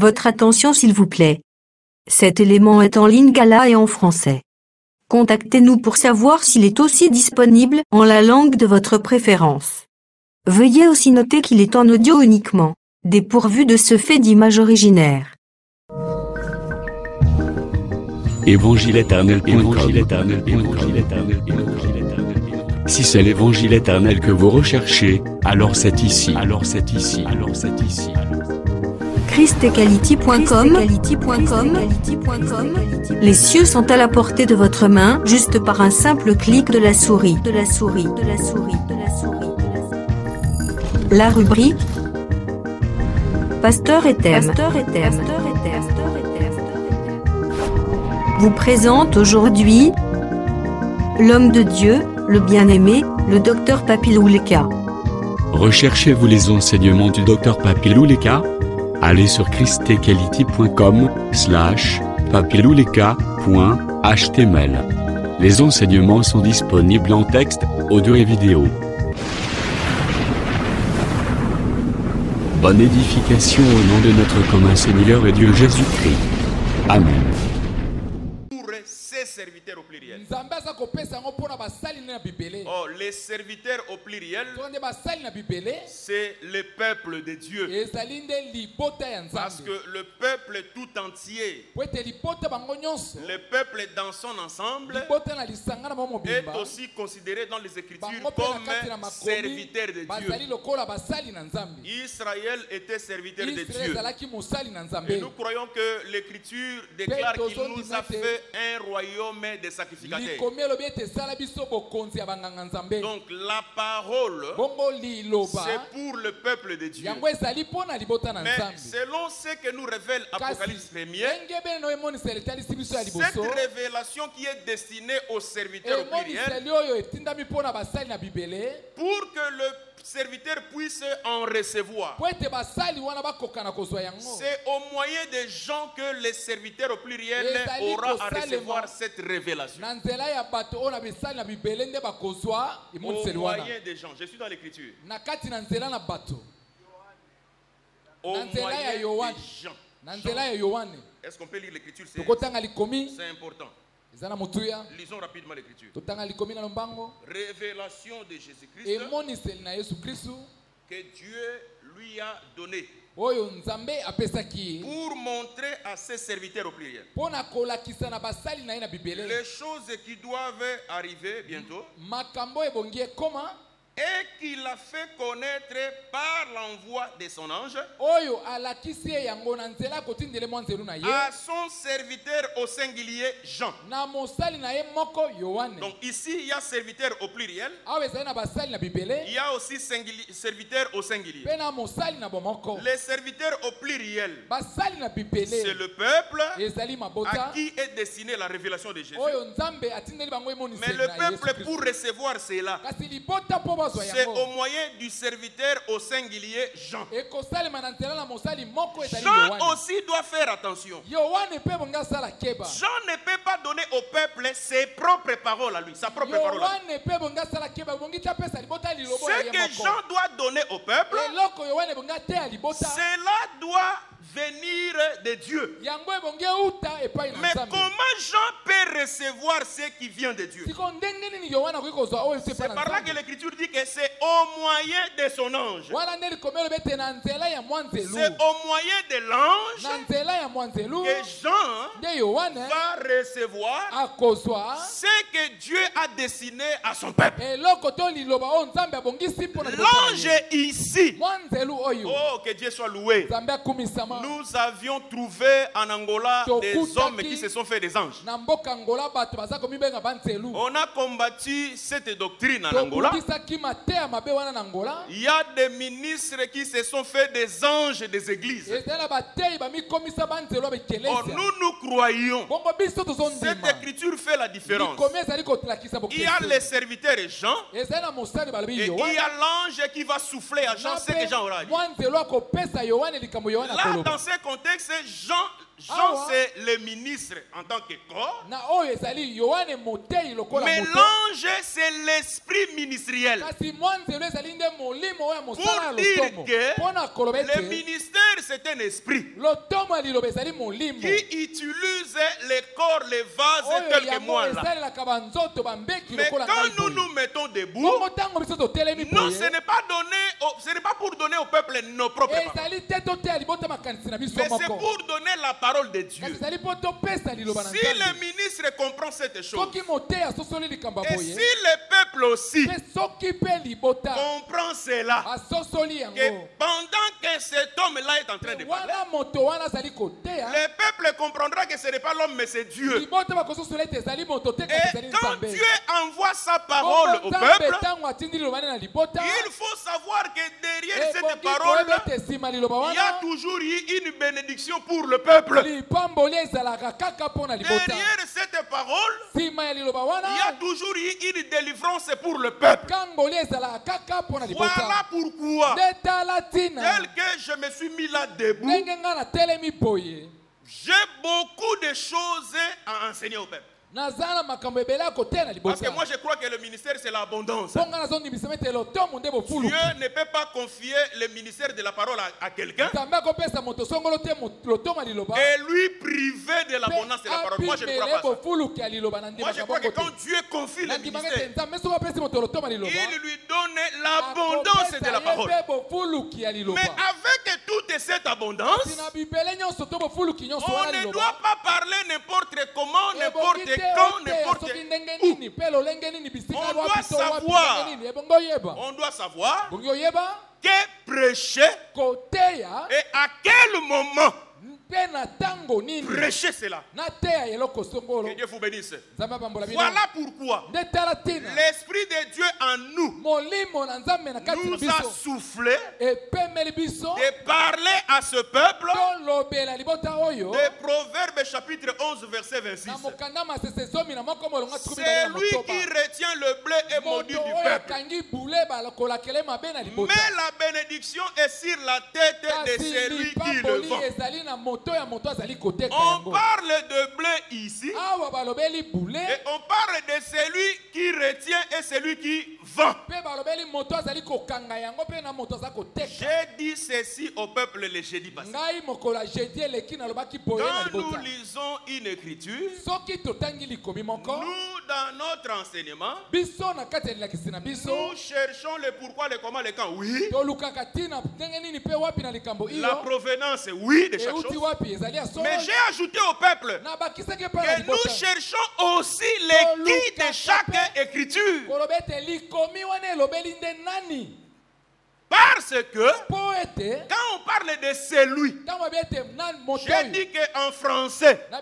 Votre attention s'il vous plaît. Cet élément est en lingala et en français. Contactez-nous pour savoir s'il est aussi disponible en la langue de votre préférence. Veuillez aussi noter qu'il est en audio uniquement, dépourvu de ce fait d'image originaire. Si c'est l'évangile éternel que vous recherchez, alors c'est ici. christequality.com. Les cieux sont à la portée de votre main, juste par un simple clic de la souris. La rubrique Pasteur et thème vous présente aujourd'hui l'homme de Dieu, le bien-aimé, le docteur Papilouleka. Recherchez-vous les enseignements du docteur Papilouleka? Allez sur christequality.com/papilouleka.html. Les enseignements sont disponibles en texte, audio et vidéo. Bonne édification au nom de notre commun Seigneur et Dieu Jésus-Christ. Amen. Ses serviteurs au pluriel. Oh, les serviteurs au pluriel, c'est le peuple de Dieu. Parce que le peuple tout entier, le peuple dans son ensemble, est aussi considéré dans les Écritures comme serviteur de Dieu. Israël était serviteur de Dieu. Et nous croyons que l'Écriture déclare qu'il nous a fait un royaume des sacrificateurs. Donc la parole, c'est pour le peuple de Dieu. Mais selon ce que nous révèle Apocalypse 1er, cette révélation qui est destinée aux serviteurs au pluriel, pour que le serviteur puisse en recevoir, c'est au moyen des gens que les serviteurs au pluriel aura à recevoir cette révélation. Au moyen des gens. Je suis dans l'écriture. Au moyen des gens. Est-ce qu'on peut lire l'écriture? C'est important. Lisons rapidement l'écriture. Révélation de Jésus-Christ que Dieu lui a donné pour montrer à ses serviteurs au pluriel les choses qui doivent arriver bientôt et qu'il a fait connaître par l'envoi de son ange à son serviteur au singulier Jean. Donc ici il y a serviteur au pluriel, il y a aussi serviteur au singulier. Les serviteurs au pluriel, c'est le peuple à qui est destinée la révélation de Jésus. Mais le peuple, pour recevoir cela, c'est au moyen du serviteur au singulier Jean. Jean aussi doit faire attention. Jean ne peut pas donner au peuple ses propres paroles à lui, sa propre parole à lui. Ce que Jean doit donner au peuple, cela doit venir de Dieu. Mais comment Jean peut recevoir ce qui vient de Dieu? C'est par là que l'Écriture dit que c'est au moyen de son ange. C'est au moyen de l'ange que Jean va recevoir ce que Dieu a destiné à son peuple. L'ange ici, oh, que Dieu soit loué. Nous avions trouvé en Angola des hommes qui se sont fait des anges. On a combattu cette doctrine en Angola. Il y a des ministres qui se sont fait des anges des églises. Or, nous croyons. Cette écriture fait la différence. Il y a les serviteurs Jean et il y a l'ange qui va souffler à Jean ce que Jean aura dit. Là, dans ce contexte, Jean Jean, c'est le ministre en tant que corps. Mais l'ange, c'est l'esprit ministériel. Pour dire que le ministère, c'est un esprit qui utilise les corps, les vases tels que moi là. Mais quand nous nous mettons debout, non, ce n'est pas pour donner au peuple nos propres paroles. Mais c'est pour donner la parole de Dieu. Si le ministre comprend cette chose, et si le peuple aussi comprend cela, que pendant que cet homme-là est en train de parler, le peuple comprendra que ce n'est pas l'homme mais c'est Dieu. Et quand Dieu envoie sa parole au peuple, il faut savoir que derrière cette parole, il y a toujours eu une bénédiction pour le peuple. Derrière cette parole, il y a toujours eu une délivrance pour le peuple. Voilà pourquoi, tel que je me suis mis là debout, j'ai beaucoup de choses à enseigner au peuple. Parce que moi je crois que le ministère c'est l'abondance. Dieu ne peut pas confier le ministère de la parole à quelqu'un et lui priver de l'abondance de la parole. Moi je ne crois pas ça. Moi je crois que quand Dieu confie le ministère, il lui donne l'abondance de la parole. Mais avec toute cette abondance, on ne doit pas parler n'importe comment, n'importe quand, n'importe où. On doit savoir que prêcher et à quel moment prêcher cela. Que Dieu vous bénisse. Voilà pourquoi l'Esprit de Dieu en nous nous a soufflé de parler à ce peuple de Proverbes chapitre 11 verset 26. C'est lui qui retient le blé et maudit du peuple. Mais la bénédiction est sur la tête de celui qui le vend. On parle de blé ici et on parle de celui qui retient et celui qui vend. J'ai dit ceci au peuple le jeudi passé. Quand nous lisons une écriture, nous dans notre enseignement, nous cherchons le pourquoi, le comment, le quand. Oui. La provenance, oui, de chaque chose. Mais j'ai ajouté au peuple que nous cherchons aussi les qui de chaque écriture. Parce que quand on parle de celui, j'ai dit qu'en français, je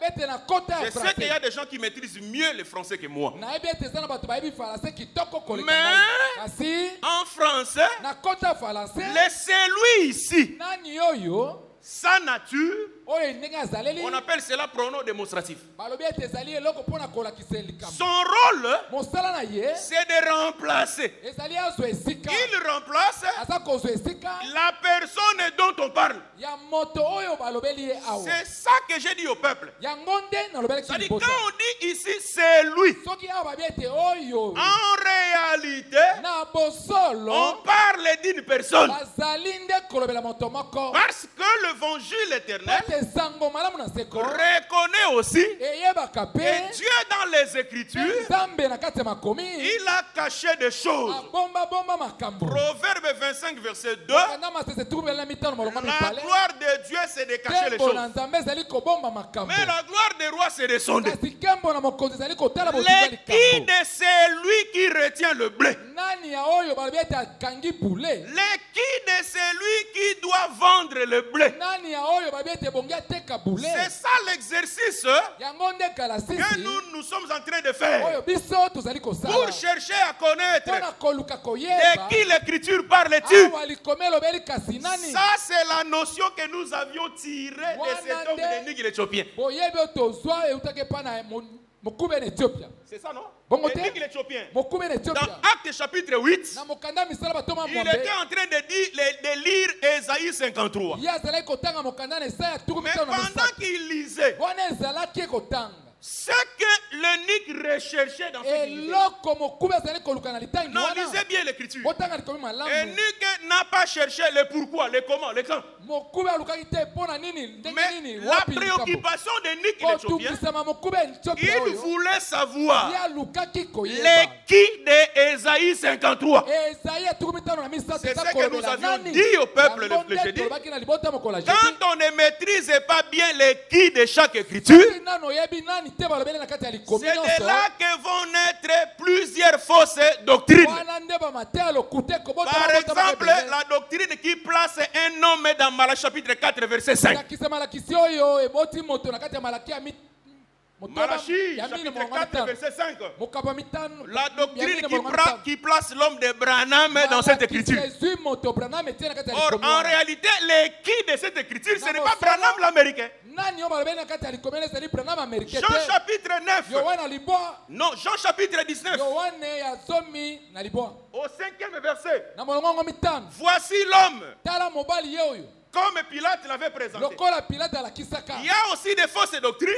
sais qu'il y a des gens qui maîtrisent mieux le français que moi. Mais en français, le celui ici, sa nature, on appelle cela pronom démonstratif. Son rôle, c'est de remplacer. Il remplace la personne dont on parle. C'est ça que j'ai dit au peuple. C'est-à-dire, quand on dit ici c'est lui, en réalité, on parle d'une personne. Parce que l'évangile éternel reconnaît aussi que Dieu dans les Écritures, il a caché des choses. Proverbe 25 verset 2, la gloire de Dieu c'est de cacher les choses, mais la gloire des rois c'est de sonder. Les qui de celui qui retient le blé, les qui de celui qui doit vendre le blé. C'est ça l'exercice que nous sommes en train de faire pour chercher à connaître de qui l'écriture parle-t-il. Ça c'est la notion que nous avions tirée de cet homme de l'Éthiopien. C'est ça, non? Énigme l'Éthiopien. Dans Actes chapitre 8, il était en train de lire Ésaïe 53. Mais pendant qu'il lisait, ce que l'eunuque recherchait dans ce qu'il lisait. Non, lisez bien l'écriture. L'eunuque n'a pas cherché le pourquoi, le comment, le quand. Mais la préoccupation de l'eunuque l'Éthiopien, il voulait savoir les qui de Ésaïe 53. C'est ce que nous avions dit au peuple le jeudi. Quand on ne maîtrise pas bien les qui de chaque écriture, c'est de là que vont naître plusieurs fausses doctrines. Par exemple, la doctrine qui place un homme dans Malachie chapitre 4 verset 5. Malachie chapitre 4 verset 5. La doctrine qui place l'homme de Branham dans cette écriture. Or, en réalité, les qui de cette écriture, ce n'est pas Branham l'américain. Jean chapitre 9. Non, Jean chapitre 19. Au 5e verset. Voici l'homme. Comme Pilate l'avait présenté. Il y a aussi des fausses doctrines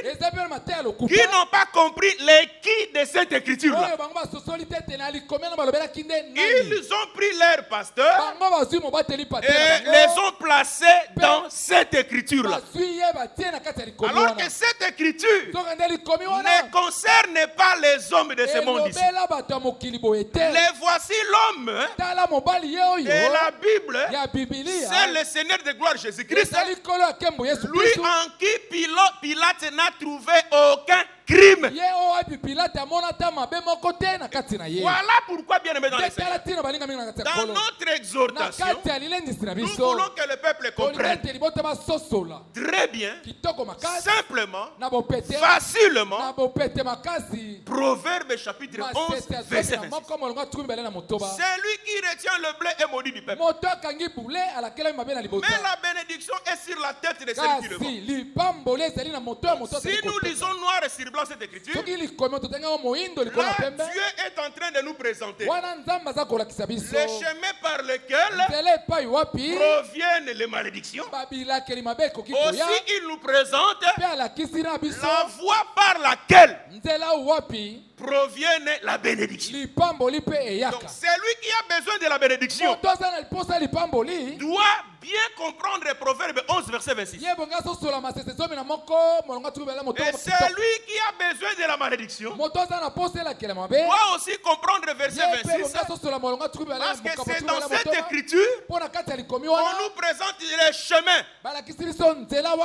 qui n'ont pas compris les qui de cette écriture-là. Ils ont pris leur pasteur et les ont placés dans cette écriture-là. Alors que cette écriture ne concerne pas les hommes de ce monde ici. Les voici l'homme et la Bible, c'est le Seigneur de gloire Jésus-Christ, lui en qui Pilate n'a trouvé aucun crime. Voilà pourquoi, bien aimé dans le Seigneur, dans notre exhortation, nous voulons que le peuple comprenne très bien, simplement, facilement, Proverbe chapitre 11 verset 26. Celui qui retient le blé est maudit du peuple. Mais la bénédiction est sur la tête de celui qui le vend. Si nous lisons noir et sur blanc cette écriture, là, Dieu est en train de nous présenter le chemin par lequel proviennent les malédictions. Aussi, il nous présente la voie par laquelle proviennent la bénédiction. Donc, celui qui a besoin de la bénédiction doit bien comprendre le Proverbe 11 verset 26. Et celui qui a besoin de la malédiction doit aussi comprendre verset 26. Parce que c'est dans cette écriture qu'on nous présente les chemins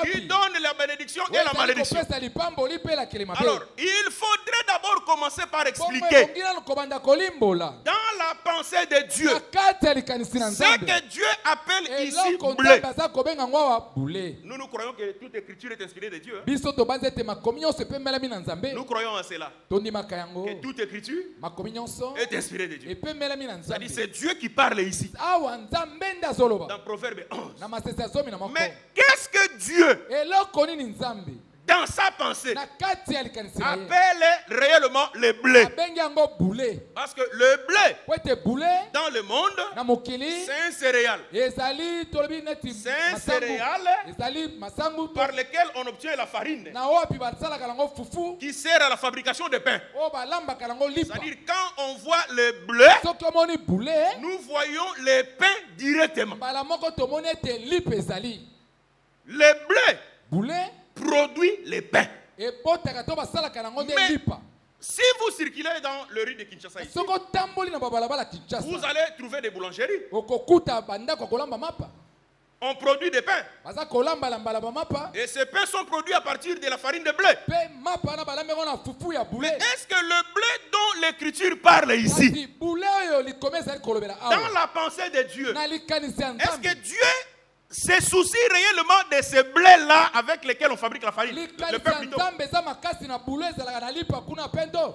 qui donnent la bénédiction et la malédiction. Alors, il faudrait d'abord commencer par expliquer dans la pensée de Dieu ce que Dieu appelle ici blé. Nous croyons que toute écriture est inspirée de Dieu. Nous croyons en cela. Que toute écriture est inspirée de Dieu. C'est-à-dire c'est Dieu qui parle ici. Dans Proverbe 11. Mais qu'est-ce que Dieu dans sa pensée appelle réellement le blé? Parce que le blé dans le monde, c'est un céréal. C'est un céréal par lequel on obtient la farine qui sert à la fabrication de pain. C'est-à-dire quand on voit le blé, nous voyons le pain directement. Le blé produit les pains. Mais si vous circulez dans le rue de Kinshasa ici, vous allez trouver des boulangeries. On produit des pains. Et ces pains sont produits à partir de la farine de blé. Mais est-ce que le blé dont l'écriture parle ici, dans la pensée de Dieu, est-ce que Dieu se soucie réellement de ces blés-là avec lesquels on fabrique la farine. Le peuple plutôt.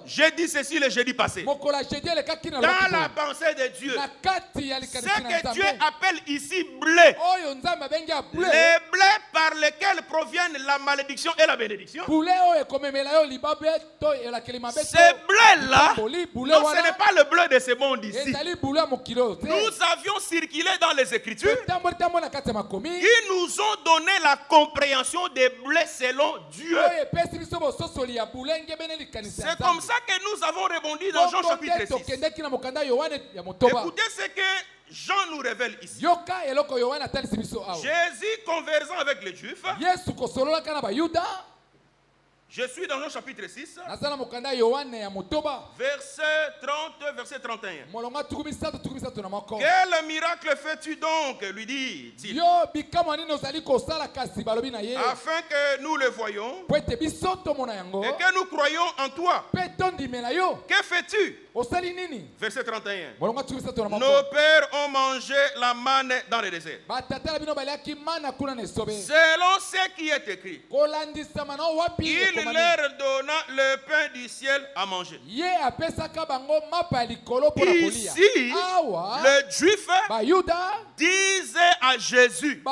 J'ai dit ceci le jeudi passé. Dans la pensée de Dieu, ce que Dieu appelle ici blé, les blés par lesquels proviennent la malédiction et la bénédiction, ces blés-là, non, ce n'est pas le blé de ce monde ici. Nous avions circulé dans les Écritures. Ils nous ont donné la compréhension des blés selon Dieu. C'est comme ça que nous avons rebondi dans Jean chapitre 6. Écoutez ce que Jean nous révèle ici. Jésus conversant avec les Juifs. Je suis dans Jean chapitre 6, verset 30, verset 31. Quel miracle fais-tu donc, lui dit-il, afin que nous le voyions et que nous croyions en toi. Que fais-tu? Verset 31. Nos pères ont mangé la manne dans le désert. Selon ce qui est écrit, il leur donna le pain du ciel à manger. Ici, les Juifs disaient à Jésus,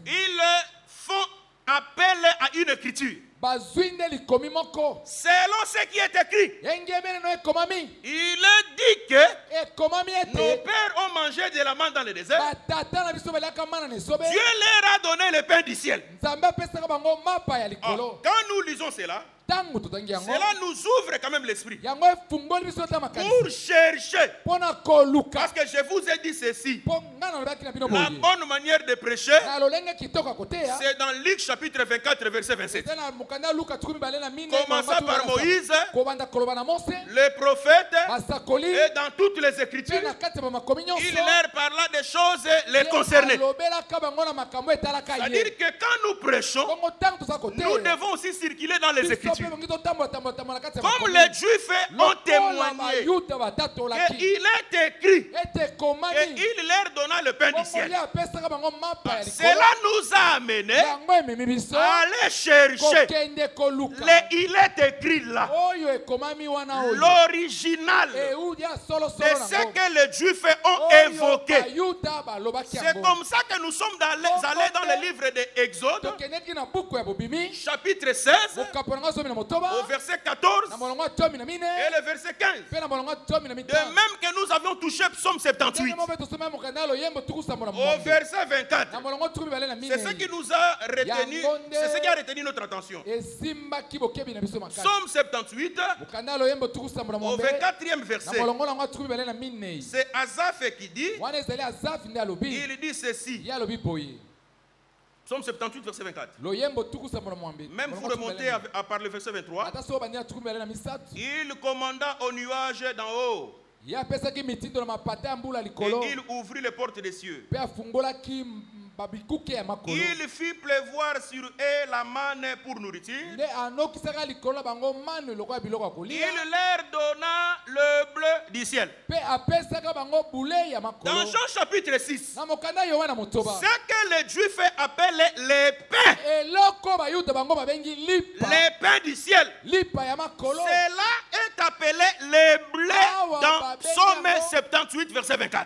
ils font appel à une écriture. Selon ce qui est écrit, il est dit que nos pères ont mangé de la manne dans le désert. Dieu leur a donné le pain du ciel. Quand nous lisons cela, cela nous ouvre quand même l'esprit pour chercher. Parce que je vous ai dit ceci. La bonne manière de prêcher, c'est dans Luc chapitre 24 verset 27. Commençant par Moïse, les prophètes, et dans toutes les Écritures, il leur parla des choses les concernées. C'est-à-dire que quand nous prêchons, nous devons aussi circuler dans les Écritures. Comme les Juifs ont témoigné qu'il est écrit et il leur donna le pain du ciel. Cela nous a amené à aller chercher il est écrit là, l'original de ce que les Juifs ont évoqué. C'est comme ça que nous sommes allés dans le livre de Exode, chapitre 16, au verset 14 et le verset 15. De même que nous avions touché Psaume 78 au verset 24. C'est ce qui nous a retenu, c'est ce qui a retenu notre attention. Psaume 78 au 24e verset. C'est Asaph qui dit, il dit ceci. Psaume 78, verset 24. Même vous remontez à par le verset 23. Il commanda au nuage d'en haut. Et il ouvrit les portes des cieux. Il fit pleuvoir sur eux la manne pour nourriture. Il leur donna le bleu du ciel. Dans Jean chapitre 6, ce que les Juifs appellent les pains, les pains du ciel, cela est appelé les blés dans Psaume 78 verset 24.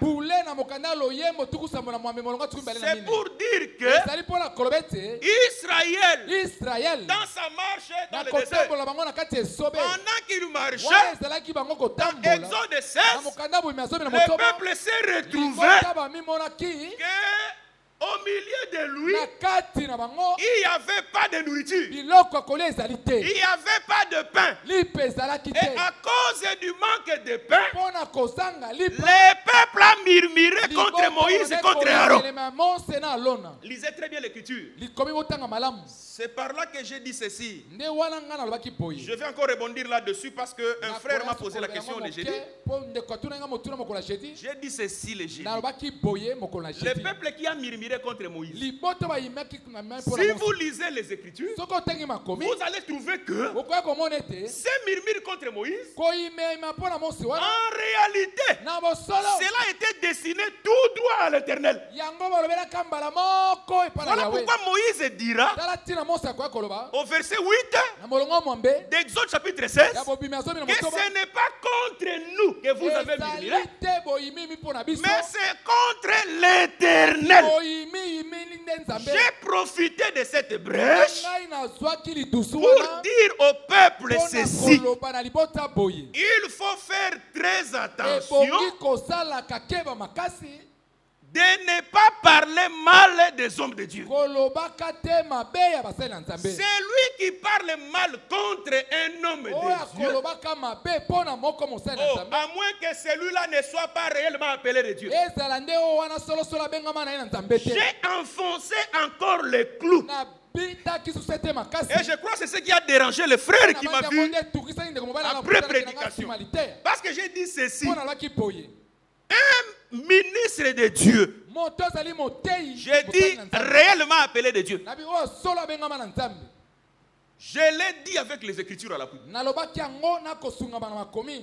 C'est pour dire que Israël, dans sa marche dans le désert, pendant qu'il marchait, dans Exode 16, le peuple s'est retrouvé que au milieu de lui, il n'y avait pas de nourriture. Il n'y avait pas de pain. Et à cause du manque de pain, les peuples ont murmuré contre Moïse et contre Aaron. Lisez très bien l'écriture. C'est par là que j'ai dit ceci. Je vais encore rebondir là-dessus parce qu'un frère m'a posé la question le jeudi. J'ai dit ceci le jeudi. Le peuple qui a murmuré conspiré contre Moïse. Si vous lisez les Écritures, vous allez trouver que ces murmures contre Moïse, en réalité, cela a été destiné tout droit à l'Éternel. Voilà pourquoi Moïse dira au verset 8 d'Exode chapitre 16 que ce n'est pas contre nous que vous avez murmuré, mais c'est contre l'Éternel. J'ai profité de cette brèche pour dire au peuple ceci. Il faut faire très attention de ne pas parler mal des hommes de Dieu. C'est lui qui parle mal contre un homme de Dieu. À moins que celui-là ne soit pas réellement appelé de Dieu. J'ai enfoncé encore le clou. Et je crois que c'est ce qui a dérangé le frère qui m'a vu après prédication. Parce que j'ai dit ceci. Un ministre de Dieu, j'ai dit réellement appelé de Dieu. Je l'ai dit avec les Écritures à l'appui.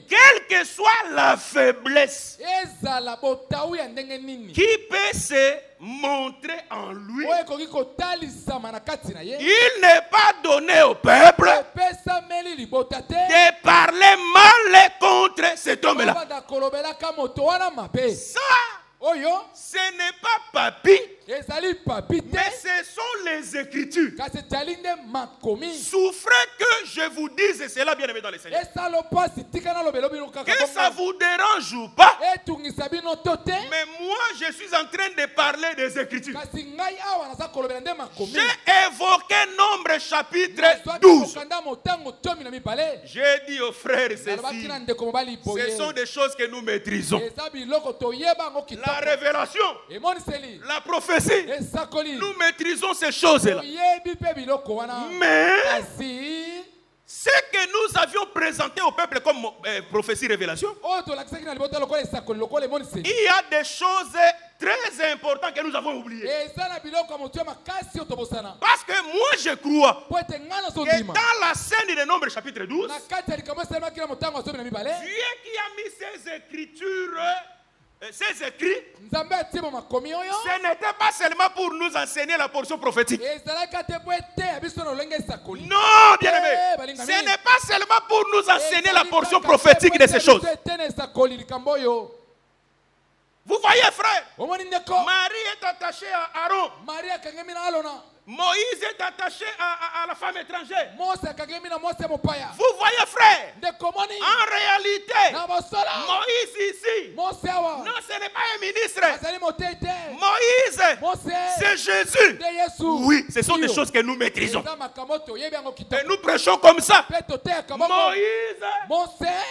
Quelle que soit la faiblesse qui peut se montrer en lui, il n'est pas donné au peuple de parler mal contre cet homme-là. Ça, ce n'est pas papy, mais ce sont les Écritures. Souffrez que je vous dise cela, bien aimé dans les Seigneurs. Que ça vous dérange ou pas, mais moi je suis en train de parler des Écritures. J'ai évoqué Nombre chapitre 12. J'ai dit aux frères ceci, ce sont des choses que nous maîtrisons. La révélation, la prophétie, nous maîtrisons ces choses-là. Mais ce que nous avions présenté au peuple comme prophétie révélation, il y a des choses très importantes que nous avons oubliées. Parce que moi je crois que dans la scène de Nombre chapitre 12, Dieu qui a mis ses écritures, ces écrits, ce n'était pas seulement pour nous enseigner la portion prophétique. Non, bien-aimé, ce n'est pas seulement pour nous enseigner la portion prophétique de ces choses. Vous voyez, frère, Marie est attachée à Aaron. Moïse est attaché à la femme étrangère. Vous voyez, frère, en réalité, Moïse ici, non, ce n'est pas un ministre. Moïse, c'est Jésus. Oui, ce sont des choses que nous maîtrisons. Et nous prêchons comme ça. Moïse,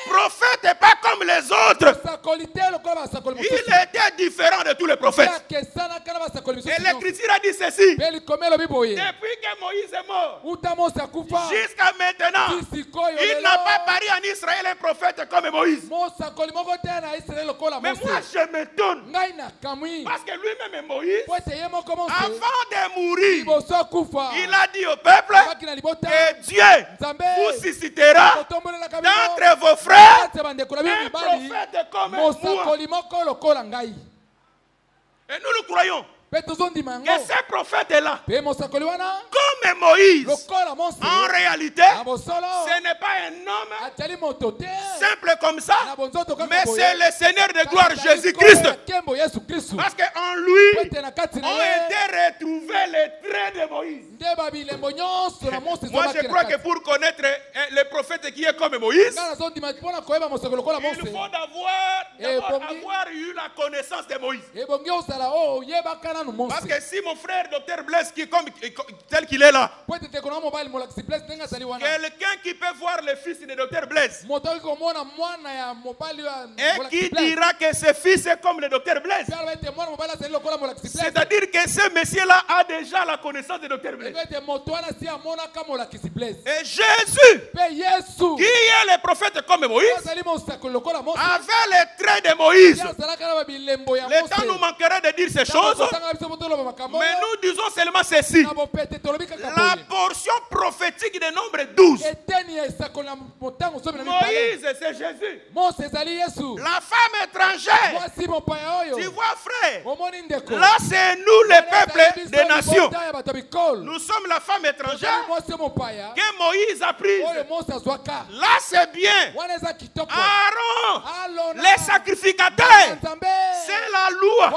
prophète n'est pas comme les autres. Il était différent de tous les prophètes. Et l'Écriture a dit ceci. Depuis que Moïse est mort, jusqu'à maintenant, il n'a pas paru en Israël un prophète comme Moïse. Mais moi je m'étonne, parce que lui-même Moïse, avant de mourir, il a dit au peuple que Dieu vous suscitera d'entre vos frères un prophète comme moi. Et nous croyons que ces prophètes-là, comme Moïse, en réalité, ce n'est pas un homme simple comme ça, mais c'est le Seigneur de gloire Jésus-Christ. Parce qu'en lui ont été retrouvés les traits de Moïse. Moi je crois que pour connaître le prophète qui est comme Moïse, il faut avoir eu la connaissance de Moïse. Parce que si mon frère Dr Blaise qui est comme tel qu'il est là, quelqu'un qui peut voir le fils de Dr Blaise et qui dira que ce fils est comme le Dr Blaise, c'est-à-dire que ce monsieur-là a déjà la connaissance de Dr Blaise. Et Jésus, qui est le prophète comme Moïse, avait les traits de Moïse. Le temps nous manquerait de dire ces choses. Mais nous disons seulement ceci. La portion prophétique de nombre 12. Moïse, c'est Jésus. La femme étrangère. Tu vois, frère, là c'est nous les peuples des nations. Nous sommes la femme étrangère que Moïse a prise. Là c'est bien. Aaron, les sacrificateurs, c'est la loi.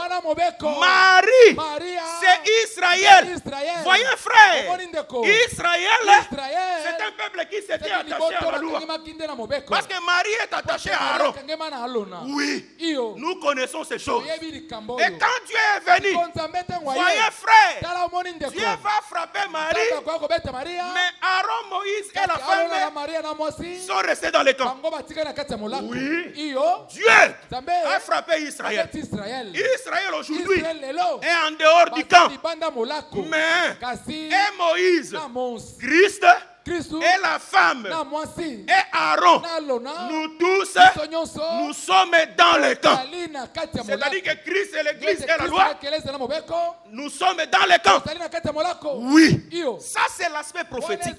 Marie, c'est Israël. Voyez, frère, Israël, c'est un peuple qui s'était attaché à la loi. Parce que Marie est attachée à Aaron. Oui, nous connaissons ces choses. Et quand Dieu est venu, voyez, frère, Dieu va frapper Marie. Mais Aaron, Moïse et la femme sont restés dans les camps. Oui, Dieu a frappé Israël. Israël aujourd'hui est en dehors du camp. Mais et Moïse, Christ et la femme et Aaron, nous tous, nous sommes dans le camp. C'est-à-dire que Christ et l'Église et la loi, nous sommes dans le camp. Oui, ça c'est l'aspect prophétique.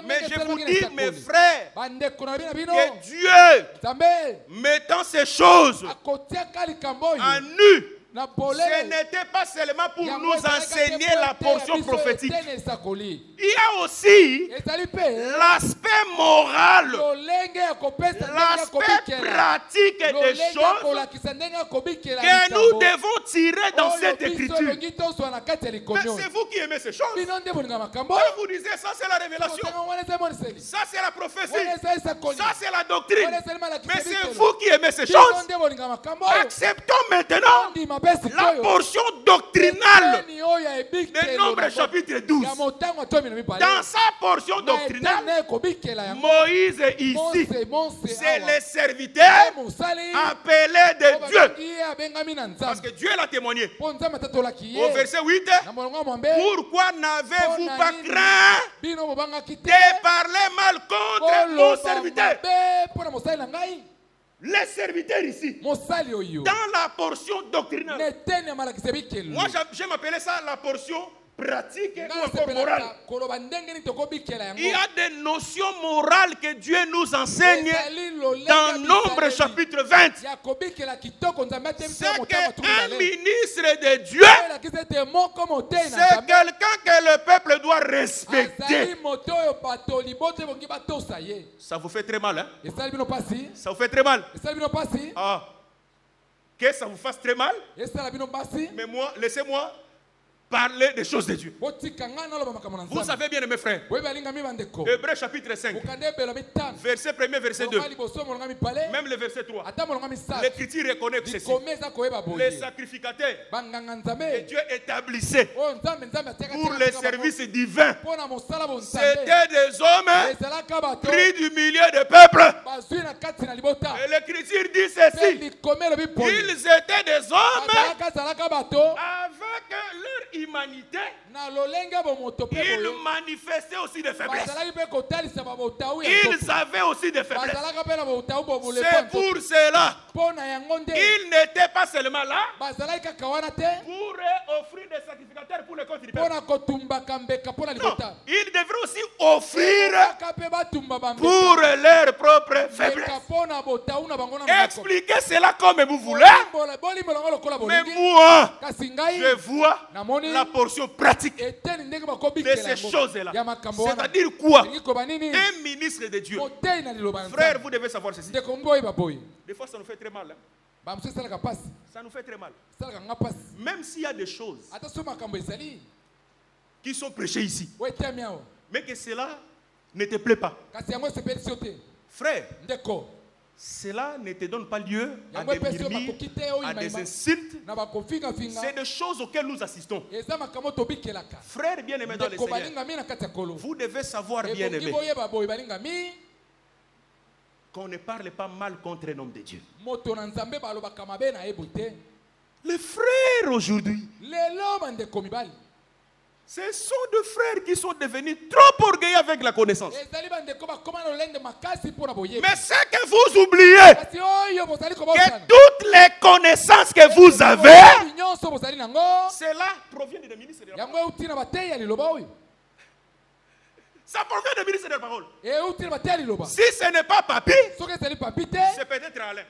Mais je vous dis, mes frères, que Dieu, mettant ces choses en nu, ce n'était pas seulement pour nous enseigner la portion prophétique. Il y a aussi l'aspect moral, l'aspect pratique des choses que nous devons tirer dans cette écriture. Mais c'est vous qui aimez ces choses. Quand vous disiez ça c'est la révélation, ça c'est la prophétie, ça c'est la doctrine. Mais c'est vous qui aimez ces choses. Acceptons maintenant la portion doctrinale de Nombres chapitre 12. Dans sa portion doctrinale, Moïse ici, c'est le serviteur appelé de Dieu. Parce que Dieu l'a témoigné. Au verset 8, pourquoi n'avez-vous pas craint de parler mal contre mon serviteur? Les serviteurs ici, dans la portion doctrinale, moi j'aime appeler ça la portion pratique ou encore morale. Il y a des notions morales que Dieu nous enseigne dans Nombre chapitre 20. C'est qu'un ministre de Dieu, c'est quelqu'un que le peuple doit respecter. Ça vous fait très mal, hein? Ça vous fait très mal. Ah. Que ça vous fasse très mal. Mais moi, laissez-moi parler des choses de Dieu. Vous savez bien, mes frères, Hébreux chapitre 5, verset 1er, verset 2, même le verset 3, l'Écriture reconnaît que ceci. Les sacrificateurs que Dieu établissait pour les services divins, c'était des hommes pris du milieu du peuple. Et l'Écriture dit ceci: ils étaient des hommes avec leur humanité, ils manifestaient aussi des faiblesses. Ils avaient aussi des faiblesses. C'est pour cela qu'ils n'étaient pas seulement là pour offrir des sacrificateurs pour le compte du peuple. Non, ils devraient aussi offrir pour leur propre faiblesse. Expliquez cela comme vous voulez. Mais moi, je vois la portion pratique de ces choses-là. C'est-à-dire quoi? Un ministre de Dieu. Frère, vous devez savoir ceci. Des fois, ça nous fait très mal. Hein? Ça nous fait très mal. Même s'il y a des choses qui sont prêchées ici, mais que cela ne te plaît pas. Frère, cela ne te donne pas lieu à des murmures, à des insultes. C'est des choses auxquelles nous assistons. Frères bien-aimés dans le Seigneur, vous devez savoir, bien-aimés, qu'on ne parle pas mal contre un homme de Dieu. Les frères aujourd'hui, Ce sont deux frères qui sont devenus trop orgueilleux avec la connaissance. Mais ce que vous oubliez, que toutes les connaissances que vous avez, cela provient du ministre de la parole. Ça provient du ministre de la parole. Si ce n'est pas Papi, c'est peut-être Alain.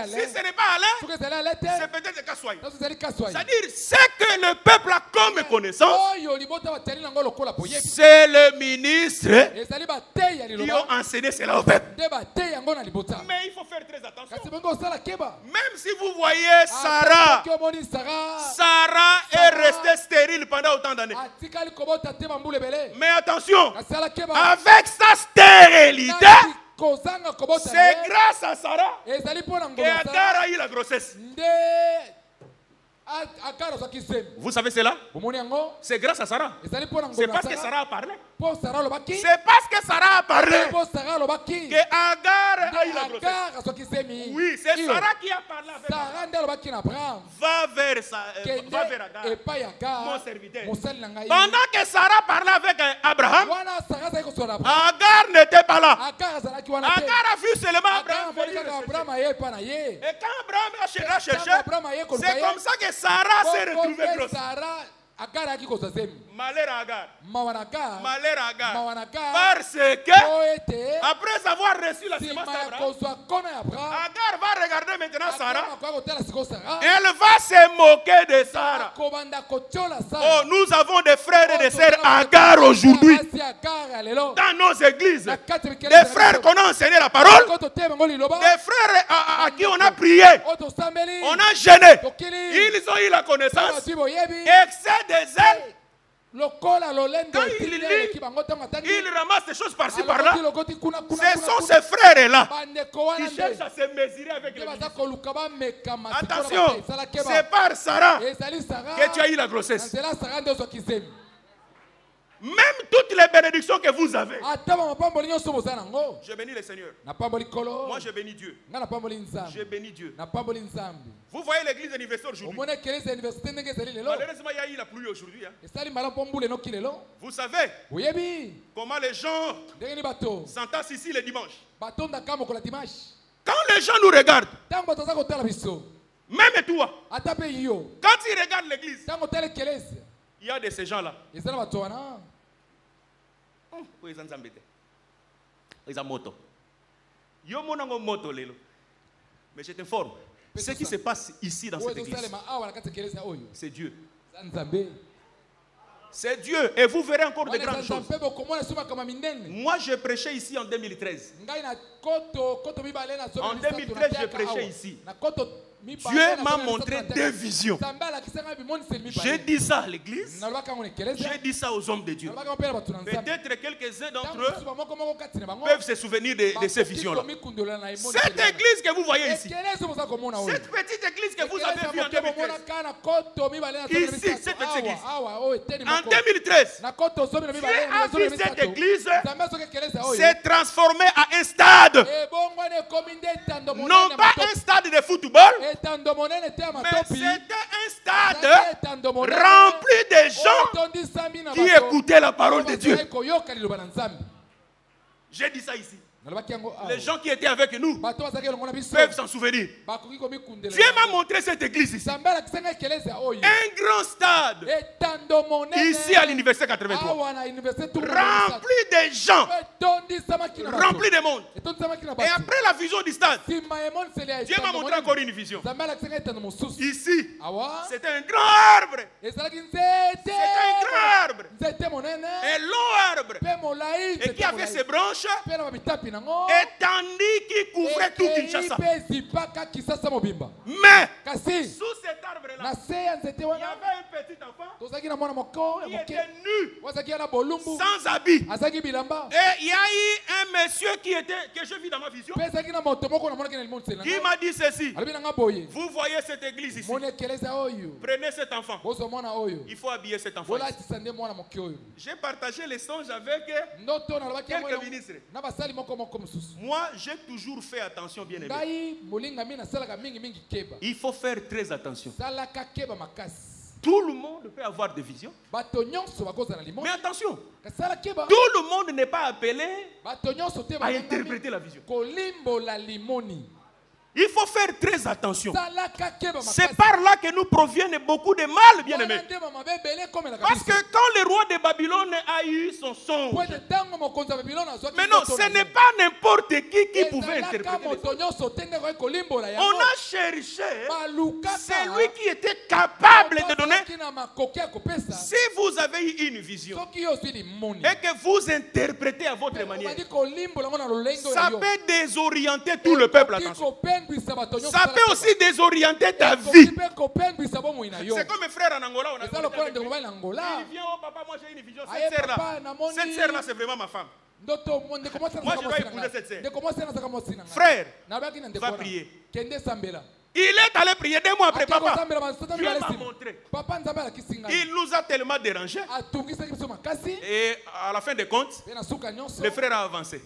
Si ce n'est pas Alain, c'est peut-être Kassoy. C'est-à-dire, ce que le peuple a comme connaissance, c'est le ministre qui a enseigné cela au peuple. Mais il faut faire très attention. Même si vous voyez Sarah est restée stérile pendant autant d'années. Mais attention, avec sa stérilité, c'est grâce à Sarah qu'Agar a eu la grossesse. Vous savez cela? C'est grâce à Sarah. C'est parce que Sarah a parlé. C'est parce que Sarah a parlé que Agar a eu la grossesse. Oui, c'est Sarah qui a parlé avec Abraham. Va vers Agar, mon serviteur. Pendant que Sarah parlait avec Abraham, Agar n'était pas là. Agar a vu seulement Abraham. Et quand Abraham a cherché, c'est comme ça que Sarah s'est retrouvée grosse. Malheur à Agar. Malheur à Agar. Parce que, après avoir reçu la semence d'Abraham, Agar va regarder maintenant Sarah. Elle va se moquer de Sarah. Oh, nous avons des frères et des sœurs Agar aujourd'hui. Dans nos églises. Des frères qu'on a enseigné la parole. Des frères à qui on a prié. On a gêné. Ils ont eu la connaissance. Excès des ailes. Quand il ramasse des choses par-ci par-là, ce sont ces frères-là qui cherchent à se mesurer avec les ministres. Attention, c'est par Sarah que tu as eu la grossesse. Même toutes les bénédictions que vous avez, je bénis le Seigneur. Moi je bénis Dieu. Je bénis Dieu. Vous voyez l'église universitaire aujourd'hui. Malheureusement, il y a eu la pluie aujourd'hui. Vous savez comment les gens s'entassent ici le dimanche. Quand les gens nous regardent, même toi, quand ils regardent l'église, il y a de ces gens-là. Ils ont moto. Mais je t'informe, ce qui se passe ici dans cette église, c'est Dieu. C'est Dieu. Et vous verrez encore de grandes choses. Moi, je prêchais ici en 2013. En 2013, je prêchais ici. Dieu m'a montré deux visions. J'ai dit ça à l'église. J'ai dit ça aux hommes de Dieu. Peut-être quelques-uns d'entre eux peuvent se souvenir de ces visions-là. Cette église que vous voyez ici, cette petite église que vous avez vue en 2013, ici, cette petite église, en 2013, Dieu a vu cette église s'est transformée à un stade. Non pas un stade de football, mais c'était un stade rempli de gens qui écoutaient la parole de Dieu. J'ai dit ça ici. Les gens qui étaient avec nous peuvent s'en souvenir. Dieu m'a montré cette église ici. Un grand stade ici à l'université 83. Rempli de gens. Rempli de monde. Et après la vision du stade, Dieu m'a montré encore une vision. Ici, c'était un grand arbre. C'était un grand arbre. Un long arbre. Et qui avait ses branches. Étendue qui couvrait tout Kinshasa. Mais sous cet arbre-là, il y avait un petit enfant qui était nu, sans habit. Et il y a eu un monsieur que je vis dans ma vision, qui m'a dit ceci: vous voyez cette église ici, prenez cet enfant, il faut habiller cet enfant. J'ai partagé les songes avec quelques ministres. Moi, j'ai toujours fait attention, bien aimé. Il faut faire très attention. Tout le monde peut avoir des visions. Mais attention, tout le monde n'est pas appelé à interpréter la vision. Il faut faire très attention. C'est par là que nous proviennent beaucoup de mal, bien aimés. Parce que quand le roi de Babylone a eu son songe, mais non, ce n'est pas n'importe qui pouvait interpréter. On a cherché celui qui était capable de donner. Si vous avez eu une vision et que vous interprétez à votre manière, ça peut désorienter tout le peuple. Attention. Ça peut aussi désorienter ta vie. C'est comme mes frères en Angola. Il vient, oh papa, moi j'ai une vision. Cette sœur-là, c'est vraiment ma femme. Moi je dois épouser cette sœur. Frère, va prier. Il est allé prier 2 mois après, papa. Dieu m'a montré. Il nous a tellement dérangés. Et à la fin des comptes, le frère a avancé.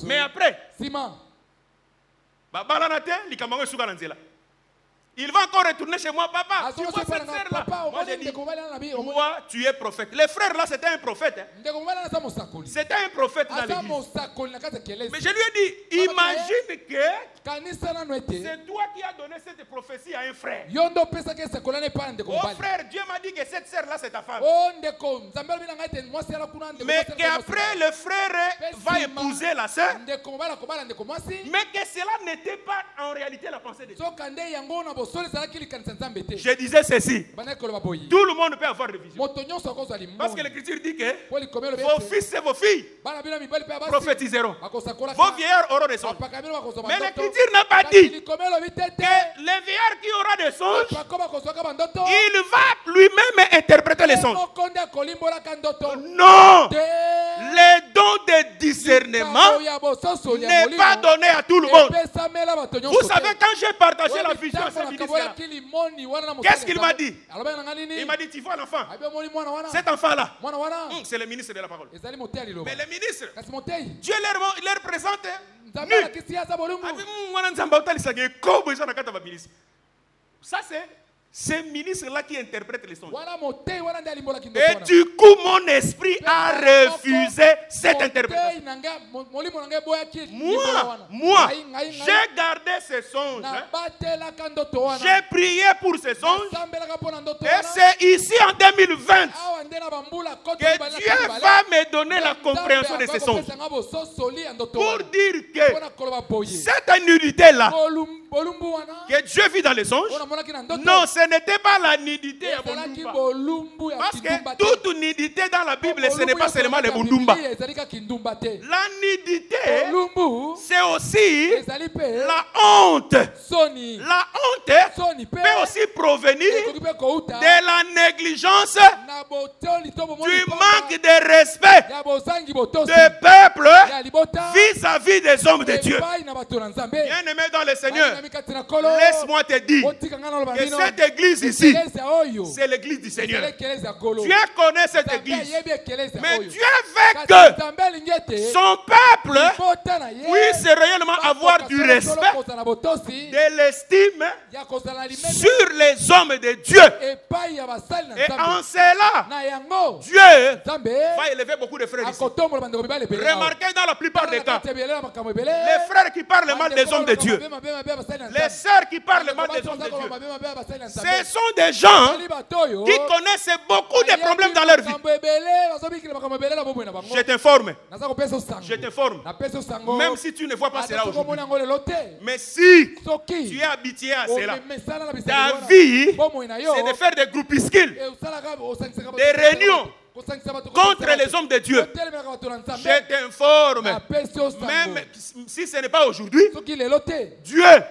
Mais après, il va encore retourner chez moi, papa. Tu vois cette sœur-là? Moi j'ai dit, toi tu es prophète. Les frères là, c'était un prophète. C'était un prophète dans l'église. Mais je lui ai dit, imagine que c'est toi qui as donné cette prophétie à un frère. Oh frère, Dieu m'a dit que cette sœur là c'est ta femme. Mais qu'après le frère va épouser la sœur. Mais que cela n'était pas en réalité la pensée de Dieu. Je disais ceci. Tout le monde peut avoir des visions. Parce que l'Écriture dit que vos fils et vos filles prophétiseront. Vos vieillards auront des songes. Mais l'Écriture n'a pas dit que le vieillard qui aura des songes, il va lui-même interpréter les songes. Non. Les dons de discernement n'est pas donné à tout le monde. Vous savez, quand j'ai partagé la vision à ce ministère, qu'est-ce qu'il m'a dit? Il m'a dit, tu vois l'enfant, cet enfant-là, c'est le ministre de la parole. Mais le ministre, Dieu leur présente ça c'est ce ministre-là qui interprète les songes. Et du coup, mon esprit a refusé cette interprétation. Moi, j'ai gardé ces songes. J'ai prié pour ces songes. Et c'est ici en 2020 que Dieu va me donner la compréhension de ces songes. Pour dire que cette nudité-là que Dieu vit dans les songes, non, ce n'était pas la nudité à Bundumba. Parce que toute nudité dans la Bible, ce n'est pas seulement le Bundumba. La nudité, c'est aussi la honte. La honte peut aussi provenir de la négligence, du manque de respect des peuples vis-à-vis des hommes de Dieu. Bien-aimé dans le Seigneur, laisse-moi te dire que cette église ici, c'est l'église du Seigneur. Dieu connaît cette église. Mais Dieu veut que son peuple puisse réellement avoir du respect, de l'estime sur les hommes de Dieu. Et en cela, Dieu va élever beaucoup de frères ici. Remarquez dans la plupart des cas, les frères qui parlent mal des hommes de Dieu, les sœurs qui parlent mal des hommes de Dieu, ce sont des gens qui connaissent beaucoup de problèmes dans leur vie. Je t'informe. Je t'informe. Même si tu ne vois pas cela aujourd'hui. Mais si tu es habitué à cela, ta vie, c'est de faire des groupuscules, des réunions contre les hommes de Dieu. Je t'informe. Même si ce n'est pas aujourd'hui, Dieu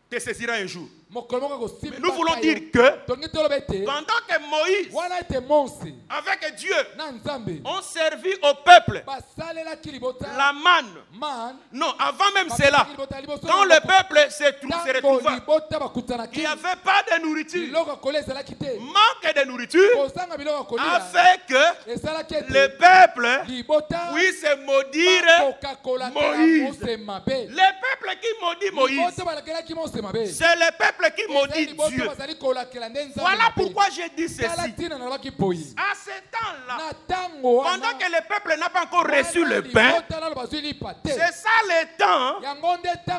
te saisira un jour. Mais nous voulons dire que pendant que Moïse avec Dieu ont servi au peuple la manne, non, avant même cela, quand le peuple se retrouvait, il n'y avait pas de nourriture. Manque de nourriture a fait que le peuple puisse maudire Moïse. Le peuple peuple qui maudit Moïse. C'est le peuple qui maudit Dieu. Voilà pourquoi j'ai dit ceci. À ce temps-là, pendant que le peuple n'a pas encore reçu le pain, c'est ça le temps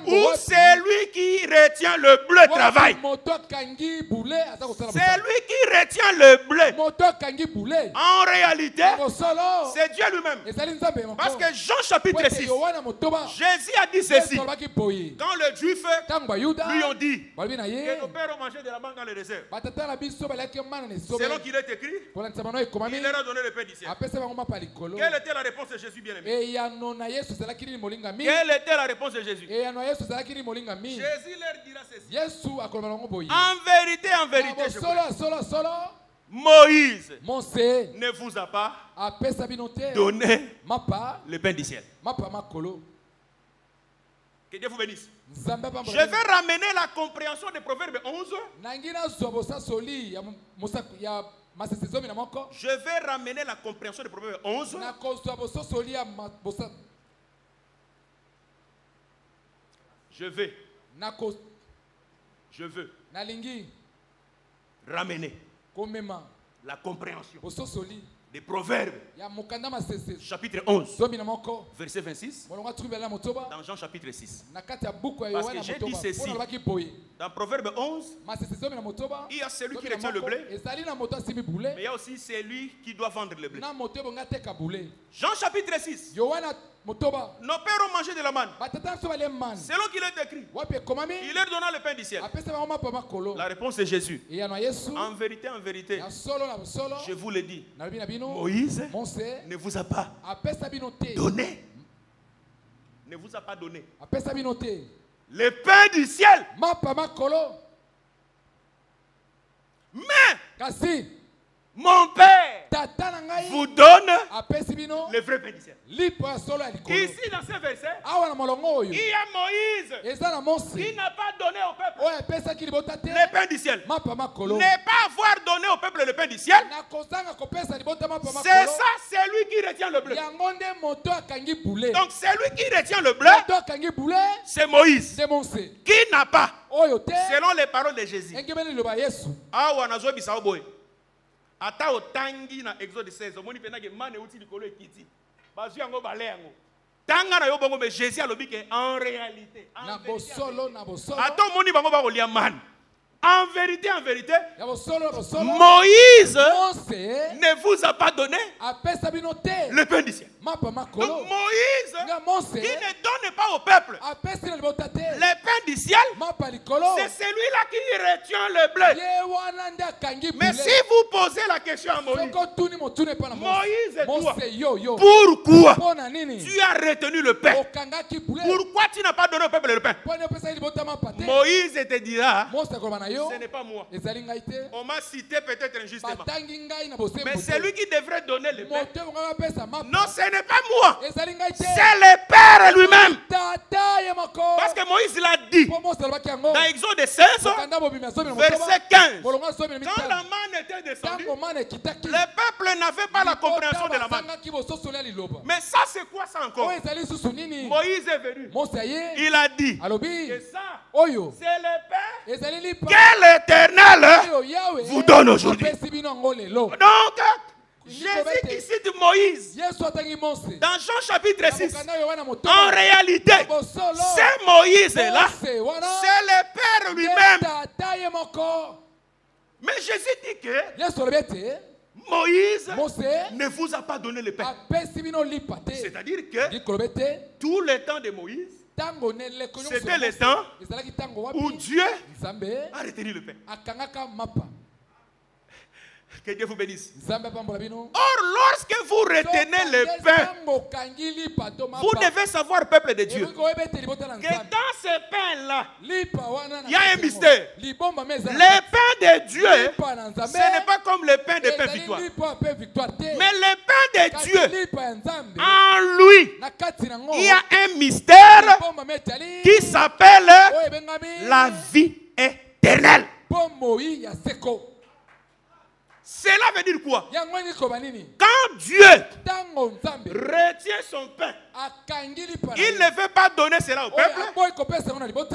où c'est lui qui retient le blé travail. C'est lui qui retient le blé. En réalité, c'est Dieu lui-même. Parce que Jean chapitre 6, Jésus a dit ceci. Quand les Juifs lui ont dit que nos pères ont mangé de la mangue dans le désert, selon qu'il est écrit, il leur a donné le pain du ciel. Quelle était la réponse de Jésus, bien-aimé? Quelle était la réponse de Jésus? Jésus leur dira ceci. En vérité, je vous dis, Moïse ne vous a pas donné le pain du ciel. Que Dieu vous bénisse. Je vais ramener la compréhension des Proverbes 11. Je vais ramener la compréhension des Proverbes 11. Je veux ramener la compréhension des Proverbes, chapitre 11, verset 26, dans Jean chapitre 6. Parce que j'ai dit ceci, dans Proverbe 11, il y a celui qui retient le blé, mais il y a aussi celui qui doit vendre le blé. Jean chapitre 6. Nos pères ont mangé de la manne. Selon qu'il est écrit, il leur donna le pain du ciel. La réponse est Jésus. En vérité, je vous le dis, Moïse ne vous a pas donné. Ne vous a pas donné le pain du ciel. Mais mon Père vous donne le vrai pain du ciel. Ici, dans ce verset, il y a Moïse qui n'a pas donné au peuple le pain du ciel. Ne pas avoir donné au peuple le pain du ciel, c'est ça, c'est lui qui retient le blé. Donc, c'est lui qui retient le blé, c'est Moïse qui n'a pas, selon les paroles de Jésus. Ata otangi na Exode 16 omoni pena ke mane uti likolo ekiti bazu yango bale yango tanga na yo bongo me Jésus alobi ke en réalité ata omoni bango ba kolia man. En vérité, Moïse ne vous a pas donné le pain du ciel. Donc Moïse, qui ne donne pas au peuple le pain du ciel, c'est celui-là qui retient le blé. Mais si vous posez la question à Moïse, Moïse et toi, pourquoi tu as retenu le pain? Pourquoi tu n'as pas donné au peuple le pain? Moïse te dira, ce n'est pas moi. On m'a cité peut-être injustement. Mais c'est lui qui devrait donner le pain. Non, ce n'est pas moi. C'est le Père lui-même. Parce que Moïse l'a dit dans Exode 16, verset 15. Quand la manne était descendue, le peuple n'avait pas la compréhension de la manne. Mais ça, c'est quoi ça encore? Moïse est venu. Il a dit que ça, c'est le pain que l'Éternel vous donne aujourd'hui. Donc, Jésus qui cite Moïse dans Jean chapitre 6, en réalité, c'est Moïse là, c'est le Père lui-même. Mais Jésus dit que Moïse ne vous a pas donné le pain. C'est-à-dire que tout le temps de Moïse, c'était le temps où Dieu a retenu le pain. Que Dieu vous bénisse. Or, lorsque vous retenez le pain, vous devez savoir, peuple de Dieu, que dans ce pain-là, il y a un mystère. Le pain de Dieu, ce n'est pas comme le pain de pain victoire. Mais le pain de Dieu, en lui, il y a un mystère qui s'appelle la vie éternelle. Cela veut dire quoi? Quand Dieu retient retient son pain, il ne veut pas donner cela au peuple.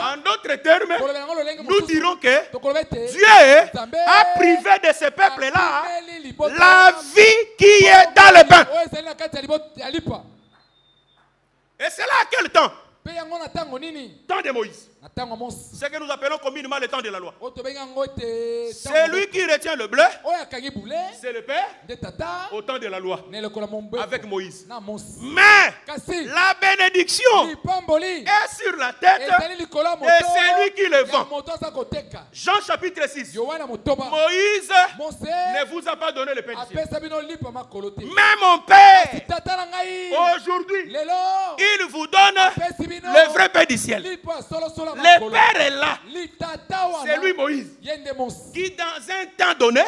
En d'autres termes, nous dirons que Dieu a privé de ce peuple-là la vie qui est dans le pain. Et c'est là à quel temps? Temps de Moïse. Ce que nous appelons communément le temps de la loi. C'est lui qui retient le blé. C'est le père au temps de la loi. Avec Moïse. Mais la bénédiction est sur la tête et c'est lui qui le vend. Jean chapitre 6. Moïse ne vous a pas donné le pain du ciel. Mais mon père, aujourd'hui, il vous donne le vrai pain du ciel. Le Père est là. C'est lui Moïse qui dans un temps donné,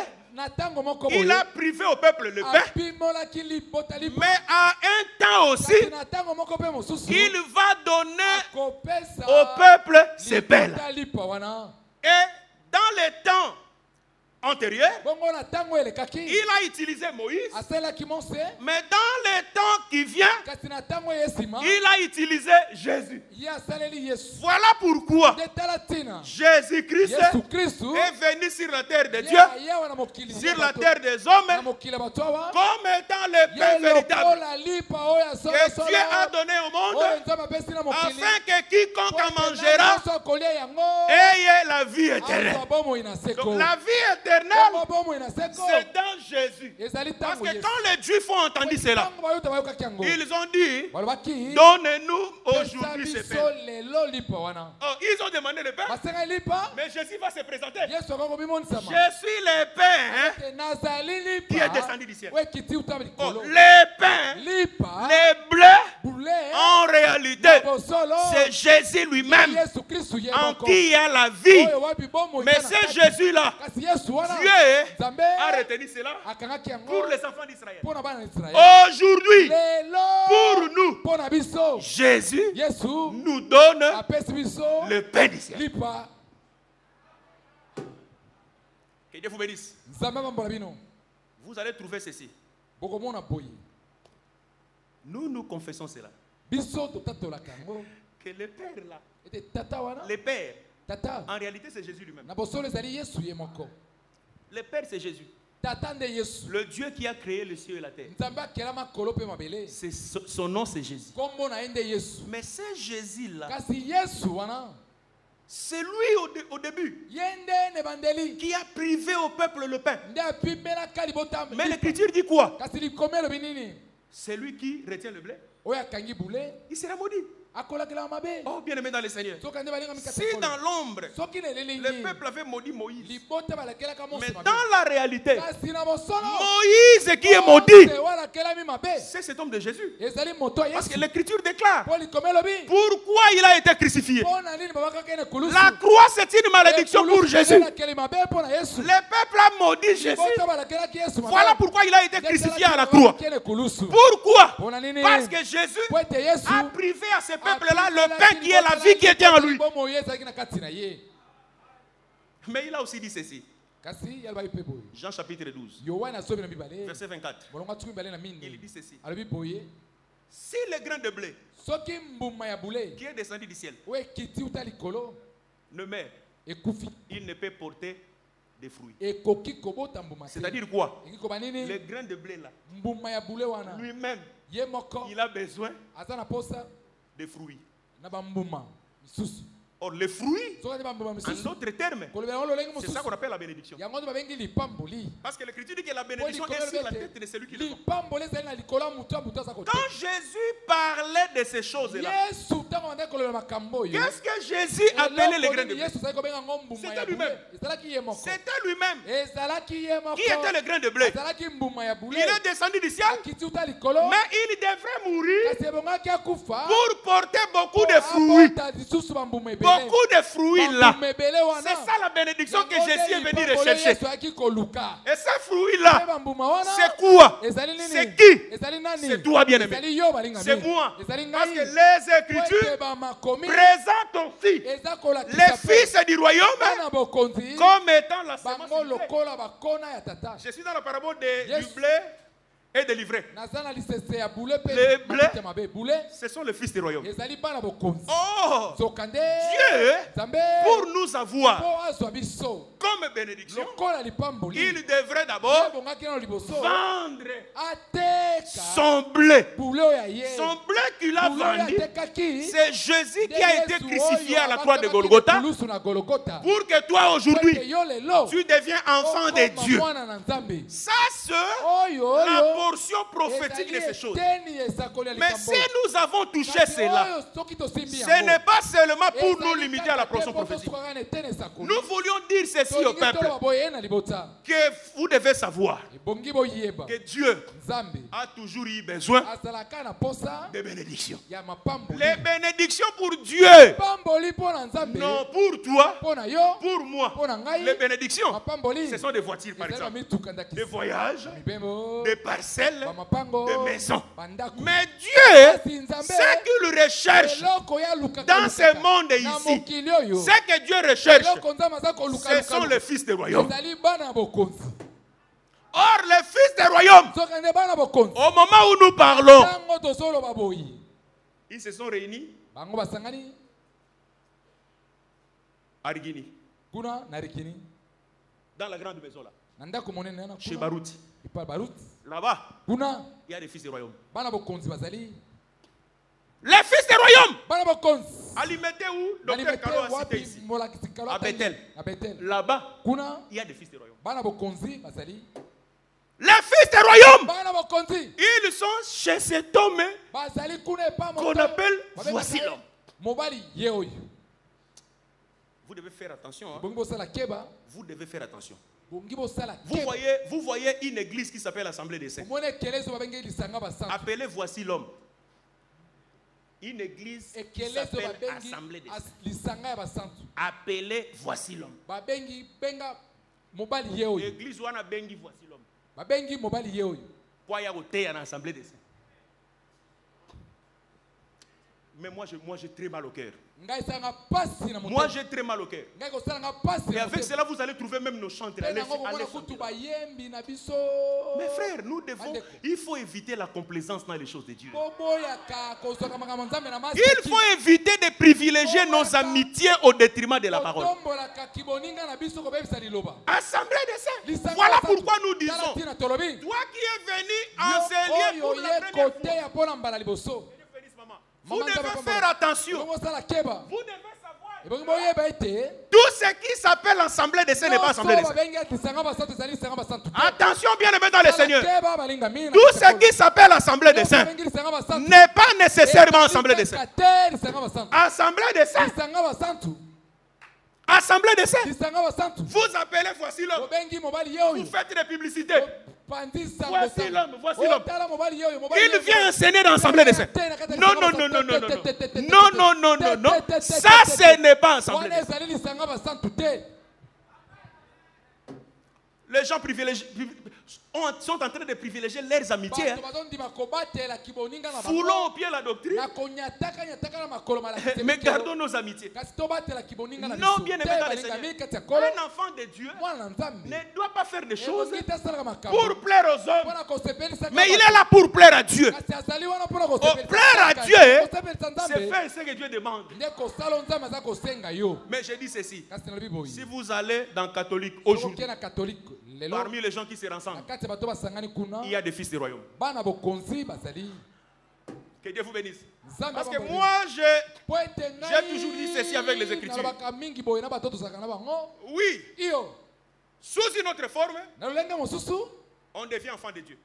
il a privé au peuple le pain. Mais à un temps aussi, il va donner au peuple ce pain-là. Et dans les temps antérieur, il a utilisé Moïse, mais dans les temps qui viennent, il a utilisé Jésus. Voilà pourquoi Jésus-Christ est venu sur la terre de Dieu, sur la terre des hommes, comme étant le pain véritable que Dieu a donné au monde, afin que quiconque en mangera ait la vie éternelle. Donc la vie éternelle, c'est dans Jésus. Parce que quand les Juifs ont entendu cela, ils ont dit, donne-nous aujourd'hui ce pain. Oh, ils ont demandé le pain, mais Jésus va se présenter. Je suis le pain qui est descendu du ciel. Oh, les pains, les bleus, en réalité, c'est Jésus lui-même en qui il y a la vie. Mais c'est Jésus-là, Dieu a retenu cela pour les enfants d'Israël. Aujourd'hui, pour nous, Jésus nous donne le pain du ciel. Que Dieu vous bénisse. Vous allez trouver ceci. Nous confessons cela. Que le Père là, le Père, en réalité c'est Jésus lui-même. Le Père c'est Jésus. Le Dieu qui a créé le ciel et la terre. Son nom c'est Jésus. Mais c'est Jésus là, c'est lui au début qui a privé au peuple le pain. Mais l'Écriture dit quoi? C'est lui qui retient le blé, il sera maudit. Oh, bien aimé dans le Seigneur, si dans l'ombre le peuple avait maudit Moïse, mais dans la réalité Moïse qui est maudit, c'est cet homme de Jésus. Parce que l'Écriture déclare pourquoi il a été crucifié. La croix c'est une malédiction pour Jésus. Le peuple a maudit Jésus. Voilà pourquoi il a été crucifié à la croix. Pourquoi? Parce que Jésus a privé à ce peuple-là le pain qui est la vie qui était en lui. Mais il a aussi dit ceci. Jean chapitre 12, verset 24. Il dit ceci. Si le grain de blé qui est descendu du ciel ne meurt, il ne peut porter des fruits. C'est-à-dire quoi? Le grain de blé là, lui-même, il a besoin de fruits. Or, les fruits, en d'autres termes, c'est ça qu'on appelle la bénédiction. Parce que l'Écriture dit que la bénédiction est sur la tête de celui qui le vend. Quand Jésus parlait de ces choses-là, qu'est-ce que Jésus appelait les grains de blé? C'était lui-même. C'était lui-même qui était le grain de blé. Il est descendu du ciel, mais il devrait mourir pour porter beaucoup de fruits. Beaucoup de fruits là. C'est ça la bénédiction que Jésus est venu rechercher. Et ces fruits-là, c'est quoi? C'est qui? C'est toi, bien-aimé. C'est moi. Parce que les Écritures présentent aussi les fils du royaume comme étant la semence du blé. Je suis dans la parabole du blé et délivrés. Les blés, ce sont les fils du royaume. Oh, Dieu, pour nous avoir comme bénédiction, il devrait d'abord vendre son blé. Son blé qu'il a vendu, c'est Jésus qui a été crucifié à la croix de Golgotha pour que toi aujourd'hui, tu deviens enfant de Dieu. Ça, c'est la portion prophétique de ces choses. Mais si nous avons touché cela, ce n'est pas seulement pour nous limiter à la portion prophétique. Nous voulions dire ceci au peuple, que vous devez savoir que Dieu a toujours eu besoin de bénédictions. Les bénédictions pour Dieu, non pour toi, pour moi. Les bénédictions, ce sont des voitures par exemple, des voyages, des parcelles, des maisons. Mais Dieu, ce qu'il recherche dans ce monde ici, ce que Dieu recherche, ce sont les fils du royaume. Or, les fils du royaume, au moment où nous parlons, ils se sont réunis à Rigini, dans la grande maison là, chez Barouti. Là-bas, il y a des fils du royaume. Les fils du royaume, alimentés où? Docteur Caro a cité ici, à Bethel. Là-bas, il y a des fils du royaume. Les fils du royaume, ils sont chez cet homme qu'on appelle voici l'homme. Vous devez faire attention. Hein? Vous devez faire attention. Vous voyez une église qui s'appelle l'Assemblée des Saints. Appelez voici l'homme. Une église qui s'appelle Assemblée des Saints. Appelez voici l'homme. Église où on a bengi voici l'homme. Quoi y a ôté en Assemblée des Saints. Mais moi j'ai très mal au cœur. Moi j'ai très mal au cœur. Et avec cela vous allez trouver même nos chants. Mes frères, il faut éviter la complaisance dans les choses de Dieu. Il faut éviter de privilégier nos amitiés au détriment de la parole. Assemblée des saints. Voilà pourquoi nous disons, toi qui es venu enseigner pour la première fois, vous devez faire attention. Vous devez savoir. Tout ce qui s'appelle l'Assemblée des saints n'est pas Assemblée des saints. Attention bien aimé dans le Seigneur. Tout ce qui s'appelle l'Assemblée des saints n'est pas nécessairement Assemblée des saints. Assemblée des saints. Assemblée des saints. Vous appelez voici l'homme. Vous faites des publicités. Voici l'homme, voici l'homme. Il vient enseigner dans l'Assemblée des saints. Non, non, non, non, non, non, non, non, non, non, non. Ça, ce n'est pas Assemblée des saints. Les gens sont en train de privilégier leurs amitiés. Hein. Foulons au pied la doctrine. Mais gardons nos amitiés. Non, bien aimé dans le Seigneur. Un enfant de Dieu ne doit pas faire des choses pour plaire aux hommes. Mais il est là pour plaire à Dieu. Plaire à Dieu, c'est faire ce que Dieu demande. Mais je dis ceci. Si vous allez dans le catholique aujourd'hui, parmi les gens qui se rassemblent, il y a des fils du royaume. Que Dieu vous bénisse. Parce que moi, j'ai toujours dit ceci avec les Écritures. Oui. Sous une autre forme, on devient enfant de Dieu.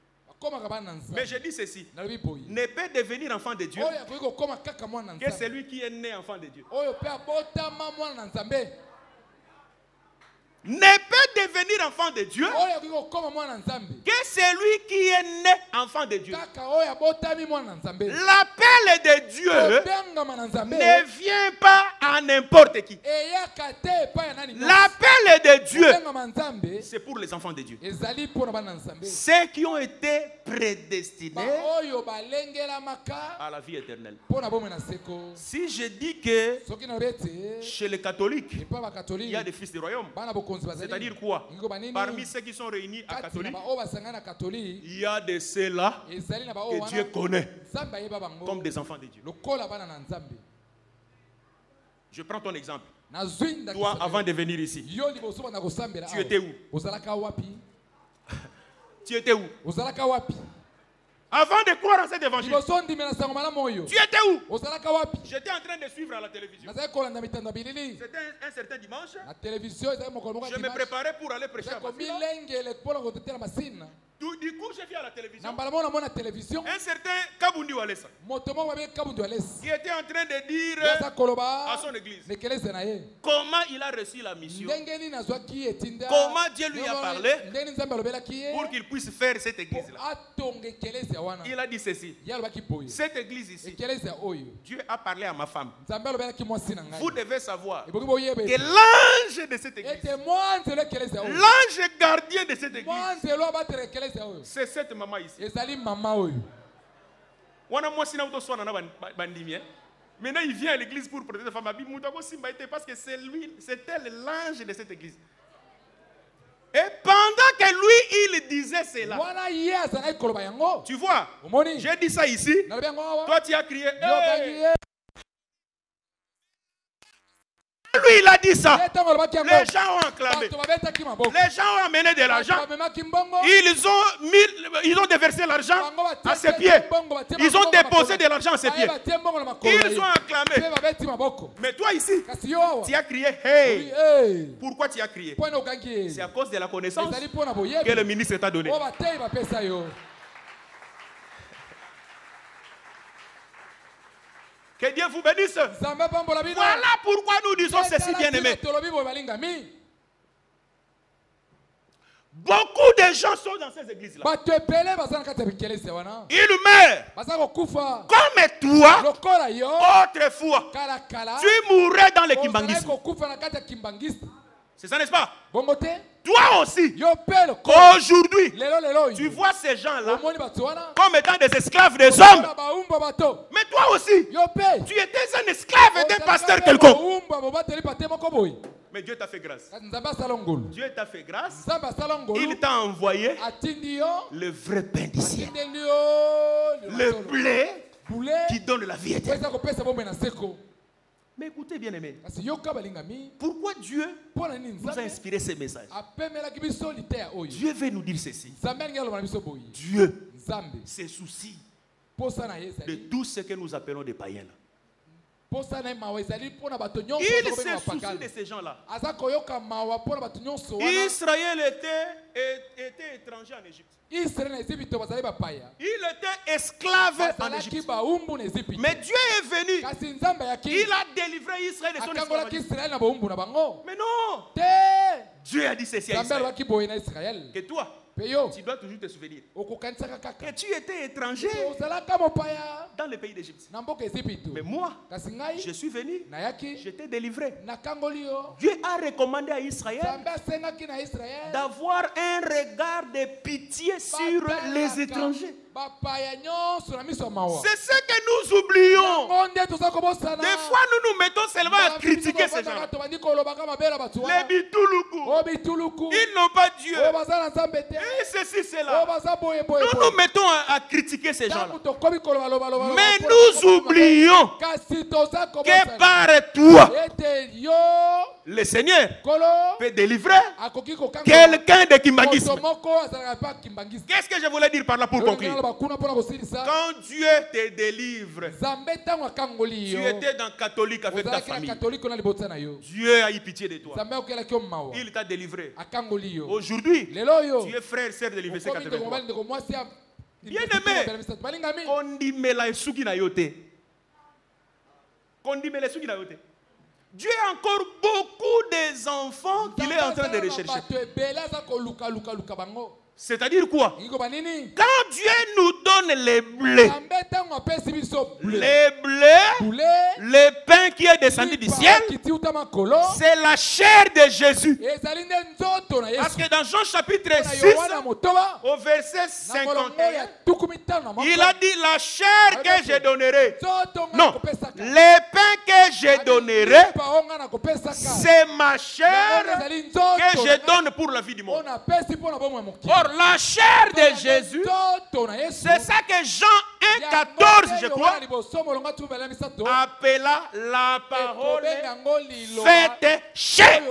Mais je dis ceci. Ne peut devenir enfant de Dieu que celui qui est né enfant de Dieu. Ne peut devenir enfant de Dieu que celui qui est né enfant de Dieu. L'appel de Dieu ne vient pas à n'importe qui. L'appel de Dieu, c'est pour les enfants de Dieu. Ceux qui ont été prédestinés à la vie éternelle. Si je dis que chez les catholiques, il y a des fils du royaume, C'est-à-dire quoi? Parmi ceux qui sont réunis à catholique, il y a de ceux-là que Dieu connaît comme des enfants de Dieu. Je prends ton exemple. Toi, avant de venir ici, tu étais où? Tu étais où? Avant de croire en cet évangile, tu étais où? J'étais en train de suivre à la télévision. C'était un certain dimanche. Je me préparais pour aller prêcher à Masina. Du coup, j'ai vu à la télévision un certain Kabundi Walesa qui était en train de dire à son église comment il a reçu la mission, comment Dieu lui a parlé pour qu'il puisse faire cette église-là. Il a dit ceci: cette église ici, Dieu a parlé à ma femme. Vous devez savoir que l'ange de cette église, l'ange gardien de cette église, c'est cette maman ici. Maintenant il vient à l'église pour protéger sa femme. Parce que c'est lui, c'était l'ange de cette église. Et pendant que lui il disait cela, tu vois, j'ai dit ça ici, toi tu as crié hey! Lui il a dit ça. Les gens ont acclamé. Les gens ont amené de l'argent. Ils ont déversé l'argent à ses pieds. Ils ont déposé de l'argent à ses pieds. Ils ont acclamé. Mais toi ici, tu as crié hey. Pourquoi tu as crié? C'est à cause de la connaissance que le ministre t'a donné. Que Dieu vous bénisse. Voilà pourquoi nous disons ceci, bien-aimés. Beaucoup de gens sont dans ces églises-là. Ils meurent. Comme toi, autrefois, tu mourrais dans le kimbangisme. C'est ça, n'est-ce pas? Toi aussi, aujourd'hui, tu vois ces gens-là comme étant des esclaves des hommes. Mais toi aussi, tu étais un esclave d'un pasteur quelconque. Mais Dieu t'a fait grâce. Dieu t'a fait grâce. Il t'a envoyé le vrai pain du ciel. Le blé qui donne la vie éternelle. Mais écoutez, bien aimé, pourquoi Dieu nous a inspiré ces messages? Dieu veut nous dire ceci. Dieu se soucie de tout ce que nous appelons des païens. Il se soucie de ces gens-là. Israël était étranger en Égypte. Il était esclave en Égypte. Mais Dieu est venu. Il a délivré Israël de son esclavage. Mais non. Dieu a dit ceci à Israël. Que toi, tu dois toujours te souvenir que tu étais étranger dans le pays d'Égypte. Mais moi, je suis venu, je t'ai délivré. Dieu a recommandé à Israël d'avoir un regard de pitié sur les étrangers. C'est ce que nous oublions. Des fois, nous nous mettons seulement à critiquer ces gens. Les Bituluku, ils n'ont pas Dieu. Et ceci, c'est là. Nous nous mettons à critiquer ces gens-là. Mais nous oublions que par toi, le Seigneur peut délivrer quelqu'un de kimbangisme. Qu'est-ce que je voulais dire par là pour conclure? Quand Dieu te délivre, tu étais dans catholique avec ta famille. Dieu a eu pitié de toi. Il t'a délivré. Aujourd'hui, tu es frère et sœur de l'IVC 83. Bien aimé, kondimela esuki na yote. Kondimela esuki na yote. Dieu a encore beaucoup des enfants qu'il est en train de rechercher. C'est-à-dire quoi? Quand Dieu nous donne les blés, le pain qui est descendu du ciel, c'est la chair de Jésus. Parce que dans Jean chapitre 6, au verset 51, il a dit la chair que je donnerai. Non, le pain que je donnerai, c'est ma chair que je donne pour la vie du monde. Or, la chair de Jésus, c'est ça que Jean 1,14, je crois, appela la parole faite chair.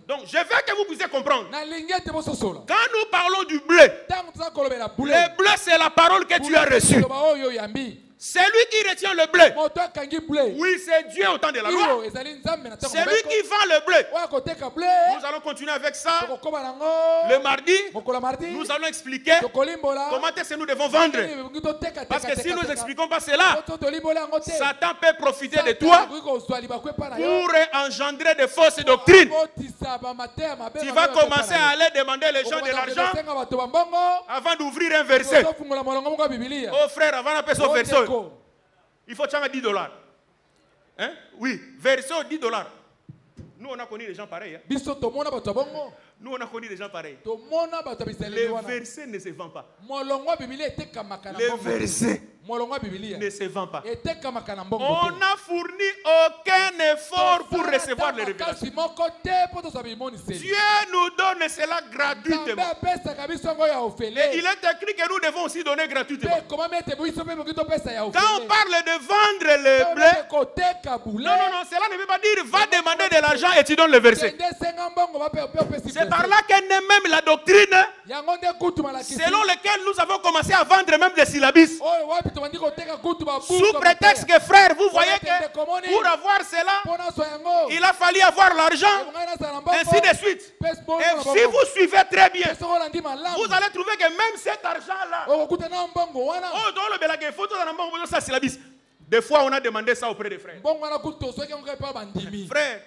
Donc, je veux que vous puissiez comprendre. Quand nous parlons du bleu, le bleu, c'est la parole que tu as reçue. C'est lui qui retient le bleu. Oui, c'est Dieu au temps de la loi. C'est lui qui vend le bleu. Nous allons continuer avec ça. Le mardi, nous allons expliquer comment est-ce que nous devons vendre. Parce que si nous n'expliquons pas cela, Satan peut profiter de toi pour engendrer de fausses doctrines. Tu vas commencer à aller demander les gens de l'argent avant d'ouvrir un verset. Oh frère, avant d'appeler ce verset, il faut changer $10. Hein? Oui, verset $10. Nous, on a connu les gens pareils. Hein? Nous, on a connu des gens pareils. Le verset ne se vend pas. Le verset ne se vend pas. On n'a fourni aucun effort pour recevoir les révélations. Dieu nous donne cela gratuitement. Et il est écrit que nous devons aussi donner gratuitement. Quand on parle de vendre le blé, non, cela ne veut pas dire va demander de l'argent et tu donnes le verset. C'est par là qu'est née même la doctrine selon laquelle nous avons commencé à vendre même les syllabis. Sous prétexte que frère, vous voyez que pour avoir cela, il a fallu avoir l'argent, ainsi de suite. Et si vous suivez très bien, vous allez trouver que même cet argent-là, des fois on a demandé ça auprès des frères. Frère,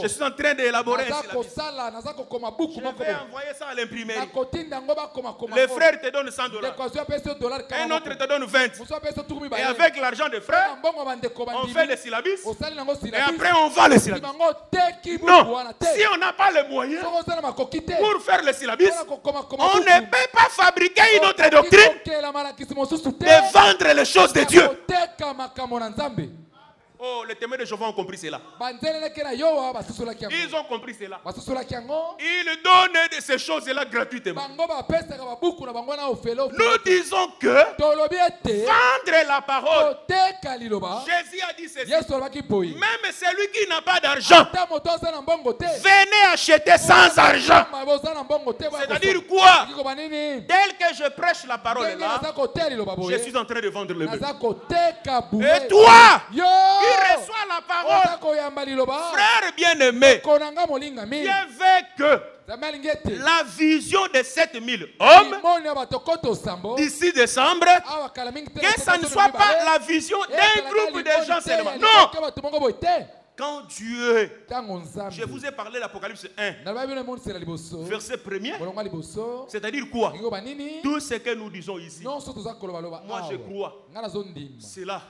je suis en train d'élaborer un syllabus. Je vais envoyer ça à l'imprimerie. Les frères te donnent $100. Un autre te donne 20. Et avec l'argent des frères, on fait les syllabus. Et après on vend les syllabus. Non, si on n'a pas les moyens pour faire les syllabus, on ne peut pas fabriquer une autre doctrine de vendre les choses de Dieu. Oh, les témoins de Jéhovah ont compris cela. Ils ont compris cela. Ils donnent ces choses-là gratuitement. Nous disons que vendre la parole, Jésus a dit ceci. Même celui qui n'a pas d'argent, venez acheter sans argent. C'est-à-dire quoi? Tel que je prêche la parole là, je suis en train de vendre le bleu. Et toi, qui reçoit la parole, frère bien-aimé, bien fait que la vision de 7000 hommes d'ici décembre, que ça ne soit pas la vision d'un groupe de gens seulement. Non! Quand Dieu, je vous ai parlé de l'Apocalypse 1, verset 1er, c'est-à-dire quoi? Tout ce que nous disons ici, moi je crois, cela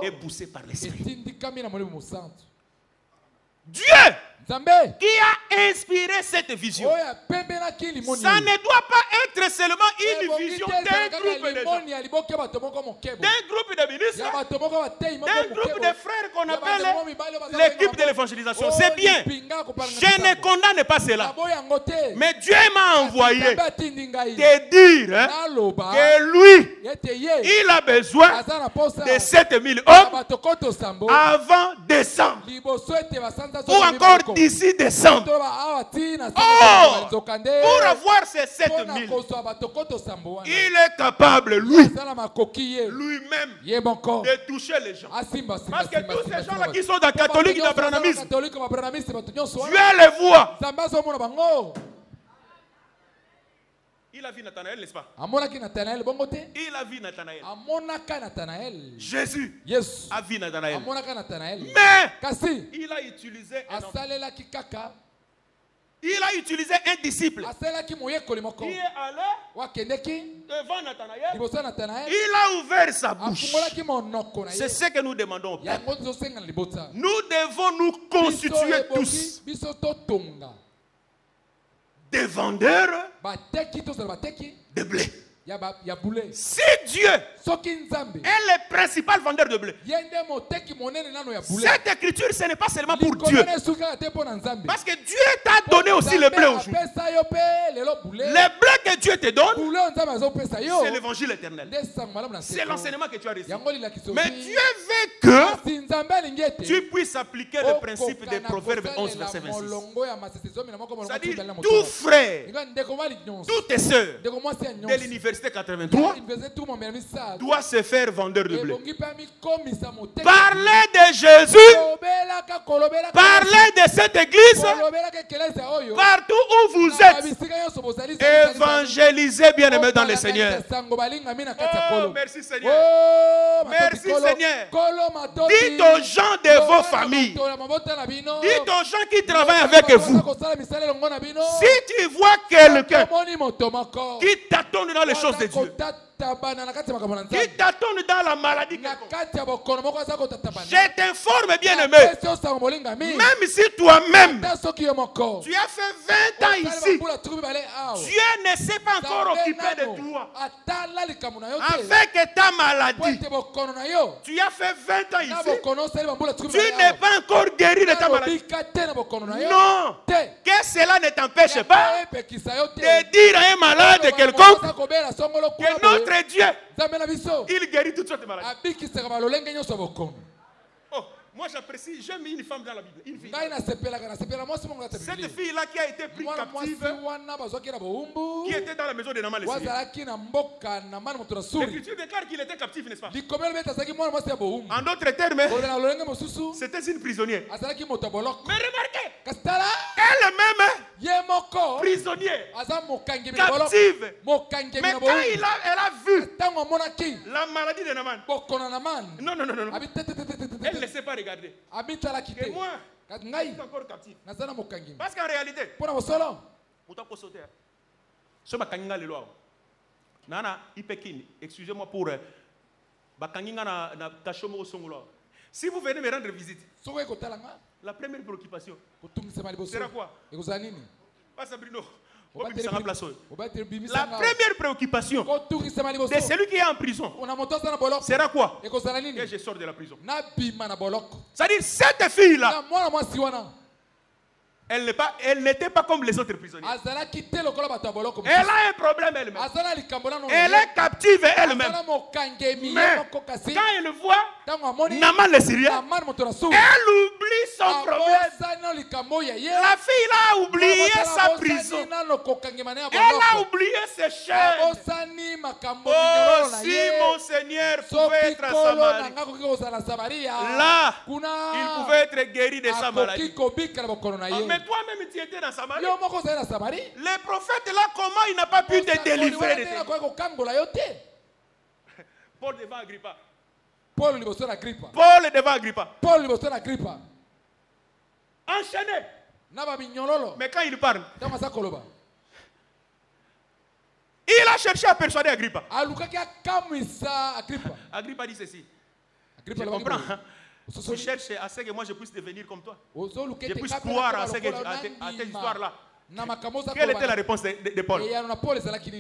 est poussé par l'Esprit. Dieu qui a inspiré cette vision, ça ne doit pas être seulement une vision d'un groupe de gens, d'un groupe de ministres, d'un groupe de frères qu'on appelle l'équipe de l'évangélisation. C'est bien, je ne condamne pas cela, mais Dieu m'a envoyé te dire que lui, il a besoin de 7000 hommes avant décembre, ou encore d'ici décembre. Oh, pour avoir ces 7000, il est capable, lui-même, de toucher les gens. Parce que tous ces gens-là qui sont dans le catholique et dans le branhamisme, Dieu les voit. Il a vu Nathanaël, n'est-ce pas? Il a vu Nathanaël. Jésus a vu Nathanaël. Mais il a utilisé un homme. Il a utilisé un disciple qui est allé devant Nathanaël. Il a ouvert sa bouche. C'est ce que nous demandons au Père. Nous devons nous constituer tous des vendeurs de blé. Si Dieu est le principal vendeur de blé, cette écriture, ce n'est pas seulement pour Dieu. Parce que Dieu t'a donné aussi le blé aujourd'hui. Le blé que Dieu te donne, c'est l'évangile éternel. C'est l'enseignement que tu as reçu. Mais Dieu veut que tu puisses appliquer le principe des Proverbes 11, verset 26. C'est-à-dire, tout frère, toutes tes sœurs de l'université 83 doit se faire vendeur de blé. Parlez de Jésus, parlez de cette église, partout où vous êtes. Évangélisez, bien-aimés dans le Seigneur. Oh, merci Seigneur. Merci Seigneur. Dites aux gens de vos familles, dites aux gens qui travaillent avec vous, si tu vois quelqu'un qui t'attend dans les choses de Dieu, qui t'attend dans la maladie, je t'informe, bien-aimé, même si toi-même tu as fait 20 ans ici, Dieu ne s'est pas encore occupé de toi avec ta maladie. Tu as fait 20 ans ici, tu n'es pas encore guéri de ta maladie. Non, que cela ne t'empêche pas de dire à un malade quelconque que notre Dieu, il guérit toutes sortes de maladies. Oh, moi j'apprécie, j'aime une femme dans la Bible, une fille. Cette fille-là qui a été prise captive, qui était dans la maison de Naaman le Syrien. L'Écriture déclare qu'il était captif, n'est-ce pas? En d'autres termes, c'était une prisonnière. Mais remarquez, elle-même, prisonnière, captive. Mais quand elle a vu la maladie de Naaman, non, elle ne s'est pas regardée. Et moi, je suis encore captif. Parce qu'en réalité, excusez-moi pour si vous venez me rendre visite, la première préoccupation sera quoi? Pas Sabrino. La première préoccupation de celui qui est en prison sera quoi? Que je sors de la prison. C'est-à-dire, cette fille-là, elle n'était pas comme les autres prisonniers. Elle a un problème elle-même. Elle est captive elle-même. Mais quand elle voit Naaman le Syrien, elle oublie son problème. La fille a oublié sa prison. Elle a oublié ses chaînes. Oh, si mon Seigneur pouvait être à Samarie, là, il pouvait être guéri de sa maladie. Mais toi-même, tu étais dans Samarie. Le prophète là, comment il n'a pas pu te délivrer de Paul devant Agrippa. Paul devant Agrippa. Enchaîné. Mais quand il parle, il a cherché à persuader Agrippa. Agrippa dit ceci. Je comprends. Tu cherches à ce que moi je puisse devenir comme toi. Je puisse croire à cette histoire-là. Quelle était la réponse de Paul?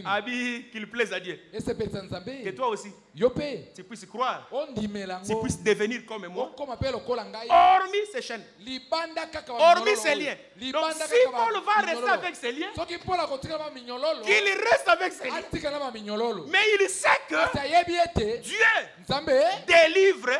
Abi, qu'il plaise à Dieu. Que toi aussi, tu puisses croire. Tu puisses devenir comme moi. Hormis ces chaînes. Hormis ces liens. Donc si Paul va rester avec ces liens, qu'il reste avec ces liens. Mais il sait que Dieu délivre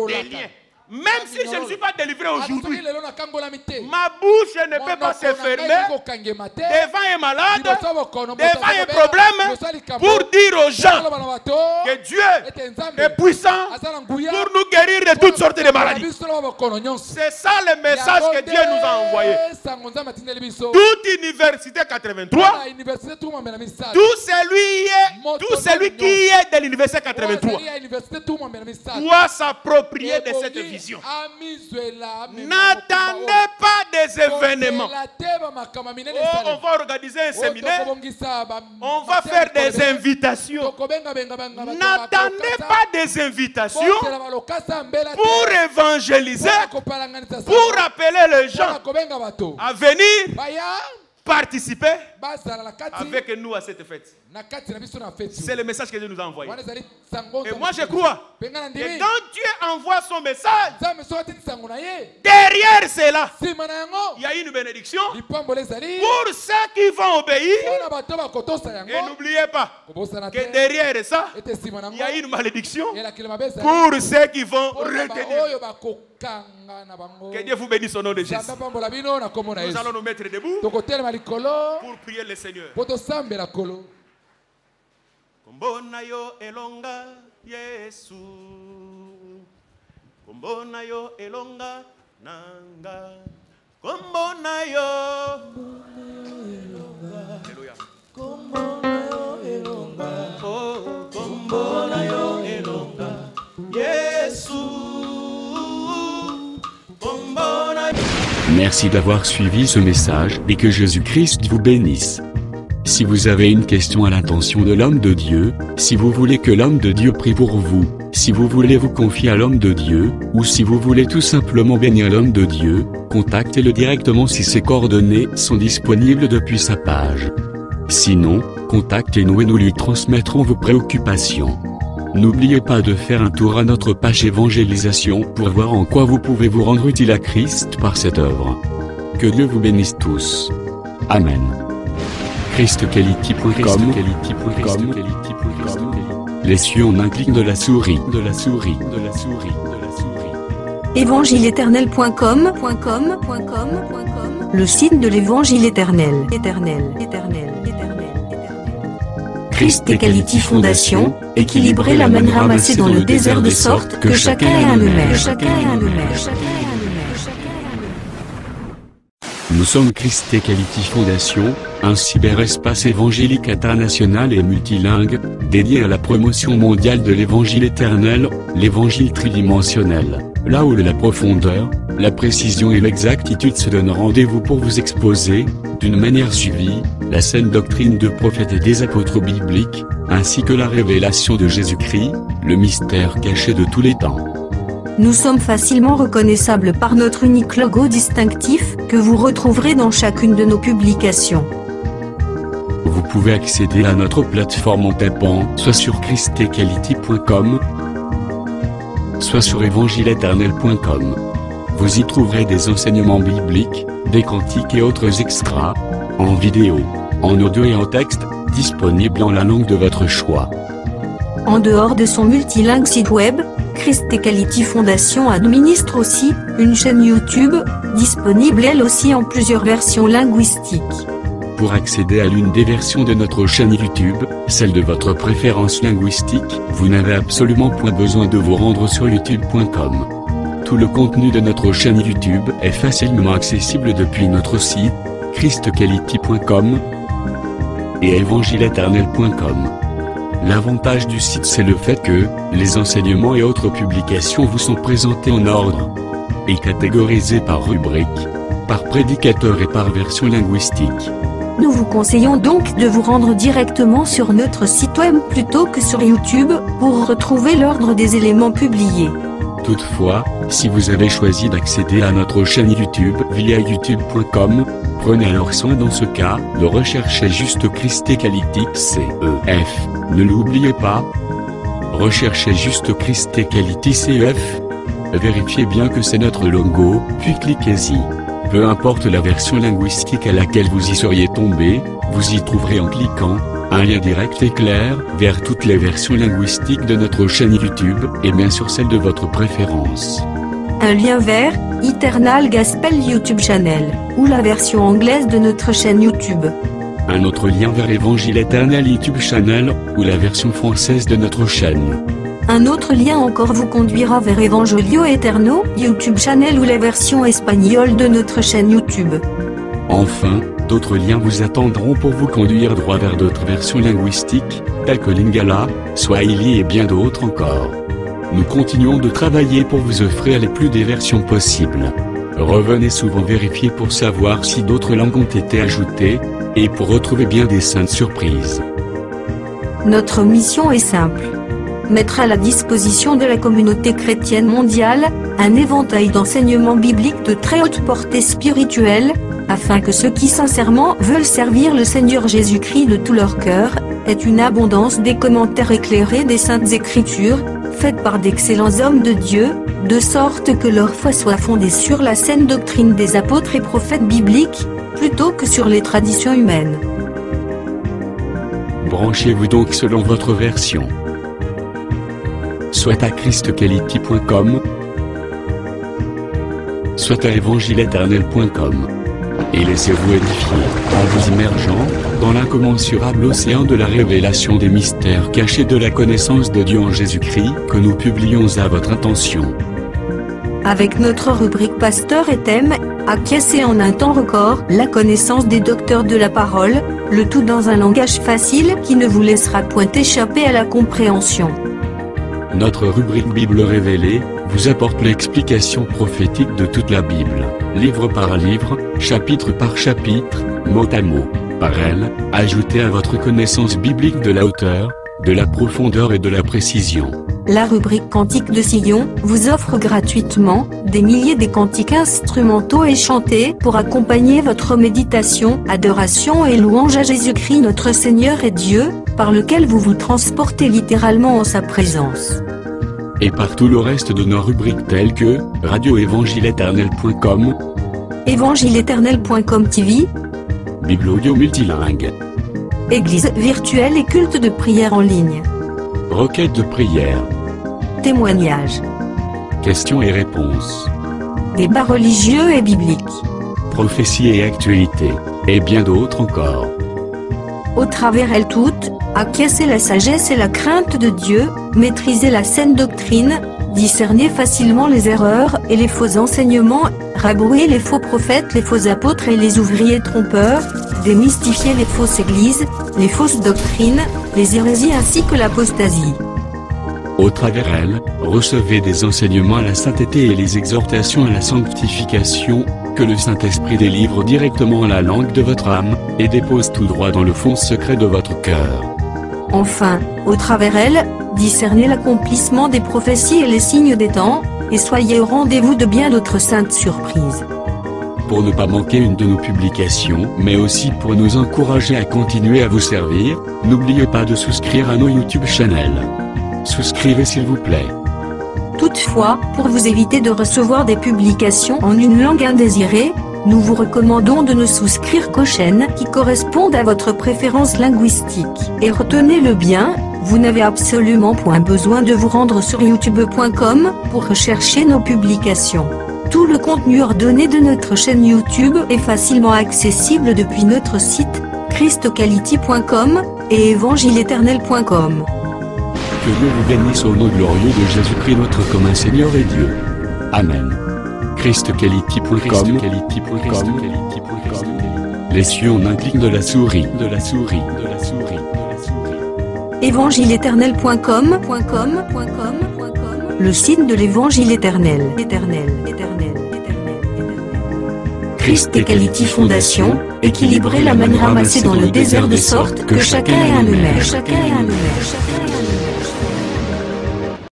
des liens. Même si je ne suis pas délivré aujourd'hui, ma bouche ne peut pas se fermer devant un malade, devant un problème, pour dire aux gens que Dieu est puissant pour nous guérir de toutes sortes de maladies. C'est ça le message que Dieu nous a envoyé. Toute université 83, tout celui qui est de l'université 83 doit s'approprier de cette vision. N'attendez pas des événements. Oh, on va organiser un séminaire. On va faire des invitations. N'attendez pas des invitations pour évangéliser, pour appeler les gens à venir participer avec nous à cette fête. C'est le message que Dieu nous a envoyé. Et moi je crois que quand Dieu envoie son message, derrière cela, il y a une bénédiction pour ceux qui vont obéir. Et n'oubliez pas que derrière ça, il y a une malédiction pour ceux qui vont retenir. Que Dieu vous bénisse au nom de Jésus. Nous allons nous mettre debout pour prier le Seigneur. Kombona yo elonga Yesu, kombona yo elonga nanga, kombona yo Alléluia. Kombona yo elonga, oh kombona yo elonga Yesu, kombona. Merci d'avoir suivi ce message et que Jésus-Christ vous bénisse. Si vous avez une question à l'intention de l'homme de Dieu, si vous voulez que l'homme de Dieu prie pour vous, si vous voulez vous confier à l'homme de Dieu, ou si vous voulez tout simplement bénir l'homme de Dieu, contactez-le directement si ses coordonnées sont disponibles depuis sa page. Sinon, contactez-nous et nous lui transmettrons vos préoccupations. N'oubliez pas de faire un tour à notre page évangélisation pour voir en quoi vous pouvez vous rendre utile à Christ par cette œuvre. Que Dieu vous bénisse tous. Amen. ChristQuality.com. Les cieux en un clic de la souris. Évangile-éternel.com. Le site de l'Évangile éternel. Christ et Quality Fondation, équilibrer la manne ramassée dans le désert de sorte que chacun ait un maire. Nous sommes Christ et Quality Fondation, un cyberespace évangélique international et multilingue, dédié à la promotion mondiale de l'évangile éternel, l'évangile tridimensionnel, là où la profondeur, la précision et l'exactitude se donnent rendez-vous pour vous exposer, d'une manière suivie, la saine doctrine de prophètes et des apôtres bibliques, ainsi que la révélation de Jésus-Christ, le mystère caché de tous les temps. Nous sommes facilement reconnaissables par notre unique logo distinctif, que vous retrouverez dans chacune de nos publications. Vous pouvez accéder à notre plateforme en tapant soit sur christequality.com, soit sur évangile-éternel.com. Vous y trouverez des enseignements bibliques, des cantiques et autres extras, en vidéo, en audio et en texte, disponibles en la langue de votre choix. En dehors de son multilingue site web, Christ et Quality Fondation administre aussi une chaîne YouTube, disponible elle aussi en plusieurs versions linguistiques. Pour accéder à l'une des versions de notre chaîne YouTube, celle de votre préférence linguistique, vous n'avez absolument point besoin de vous rendre sur youtube.com. Tout le contenu de notre chaîne YouTube est facilement accessible depuis notre site, christquality.com et évangile-éternel.com. L'avantage du site, c'est le fait que les enseignements et autres publications vous sont présentés en ordre et catégorisés par rubrique, par prédicateur et par version linguistique. Nous vous conseillons donc de vous rendre directement sur notre site web plutôt que sur YouTube pour retrouver l'ordre des éléments publiés. Toutefois, si vous avez choisi d'accéder à notre chaîne YouTube via youtube.com, prenez alors soin dans ce cas de rechercher juste Christ et Quality CEF. Ne l'oubliez pas. Recherchez juste Christ et Quality CEF. Vérifiez bien que c'est notre logo, puis cliquez-y. Peu importe la version linguistique à laquelle vous y seriez tombé, vous y trouverez en cliquant un lien direct et clair vers toutes les versions linguistiques de notre chaîne YouTube et bien sûr celle de votre préférence. Un lien vers Eternal Gospel YouTube Channel ou la version anglaise de notre chaîne YouTube. Un autre lien vers Évangile Éternel YouTube Channel ou la version française de notre chaîne. Un autre lien encore vous conduira vers Evangelio Eterno YouTube Channel ou la version espagnole de notre chaîne YouTube. Enfin, d'autres liens vous attendront pour vous conduire droit vers d'autres versions linguistiques, telles que Lingala, Swahili et bien d'autres encore. Nous continuons de travailler pour vous offrir les plus des versions possibles. Revenez souvent vérifier pour savoir si d'autres langues ont été ajoutées, et pour retrouver bien des saintes surprises. Notre mission est simple. mettre à la disposition de la communauté chrétienne mondiale un éventail d'enseignements bibliques de très haute portée spirituelle, afin que ceux qui sincèrement veulent servir le Seigneur Jésus-Christ de tout leur cœur aient une abondance des commentaires éclairés des Saintes Écritures, faits par d'excellents hommes de Dieu, de sorte que leur foi soit fondée sur la saine doctrine des apôtres et prophètes bibliques, plutôt que sur les traditions humaines. Branchez-vous donc selon votre version. Soit à christquality.com, soit à évangile-éternel.com. Et laissez-vous édifier, en vous immergeant dans l'incommensurable océan de la révélation des mystères cachés de la connaissance de Dieu en Jésus-Christ, que nous publions à votre intention. Avec notre rubrique Pasteur et thème, acquiescer en un temps record la connaissance des docteurs de la parole, le tout dans un langage facile qui ne vous laissera point échapper à la compréhension. Notre rubrique Bible révélée vous apporte l'explication prophétique de toute la Bible, livre par livre, chapitre par chapitre, mot à mot. Par elle, ajoutez à votre connaissance biblique de la hauteur, de la profondeur et de la précision. La rubrique Cantique de Sion vous offre gratuitement des milliers de cantiques instrumentaux et chantés pour accompagner votre méditation, adoration et louange à Jésus-Christ notre Seigneur et Dieu, par lequel vous vous transportez littéralement en sa présence. Et par tout le reste de nos rubriques telles que radio-évangile-éternel.com, évangile-éternel.com TV, Bible audio multilingue, Église virtuelle et culte de prière en ligne, requête de prière, témoignages, questions et réponses, débats religieux et bibliques, prophéties et actualités, et bien d'autres encore. Au travers elles toutes, acquiescer la sagesse et la crainte de Dieu, maîtriser la saine doctrine, discerner facilement les erreurs et les faux enseignements, rabrouer les faux prophètes, les faux apôtres et les ouvriers trompeurs, démystifier les fausses églises, les fausses doctrines, les hérésies ainsi que l'apostasie. Au travers elles, recevez des enseignements à la sainteté et les exhortations à la sanctification, que le Saint-Esprit délivre directement la langue de votre âme, et dépose tout droit dans le fond secret de votre cœur. Enfin, au travers elles, discernez l'accomplissement des prophéties et les signes des temps, et soyez au rendez-vous de bien d'autres saintes surprises. Pour ne pas manquer une de nos publications, mais aussi pour nous encourager à continuer à vous servir, n'oubliez pas de souscrire à nos YouTube channels. Souscrivez s'il vous plaît. Toutefois, pour vous éviter de recevoir des publications en une langue indésirée, nous vous recommandons de ne souscrire qu'aux chaînes qui correspondent à votre préférence linguistique. Et retenez-le bien, vous n'avez absolument point besoin de vous rendre sur youtube.com pour rechercher nos publications. Tout le contenu ordonné de notre chaîne YouTube est facilement accessible depuis notre site, christquality.com et évangile-éternel.com. Que Dieu vous bénisse au nom glorieux de Jésus-Christ notre commun Seigneur et Dieu. Amen. christquality.com. Les cieux en un clic de la souris. évangile-éternel.com. Le site de l'Évangile éternel. Christ Equality Fondation, équilibrer la manne ramassée dans le désert de sorte que chacun ait un honneur.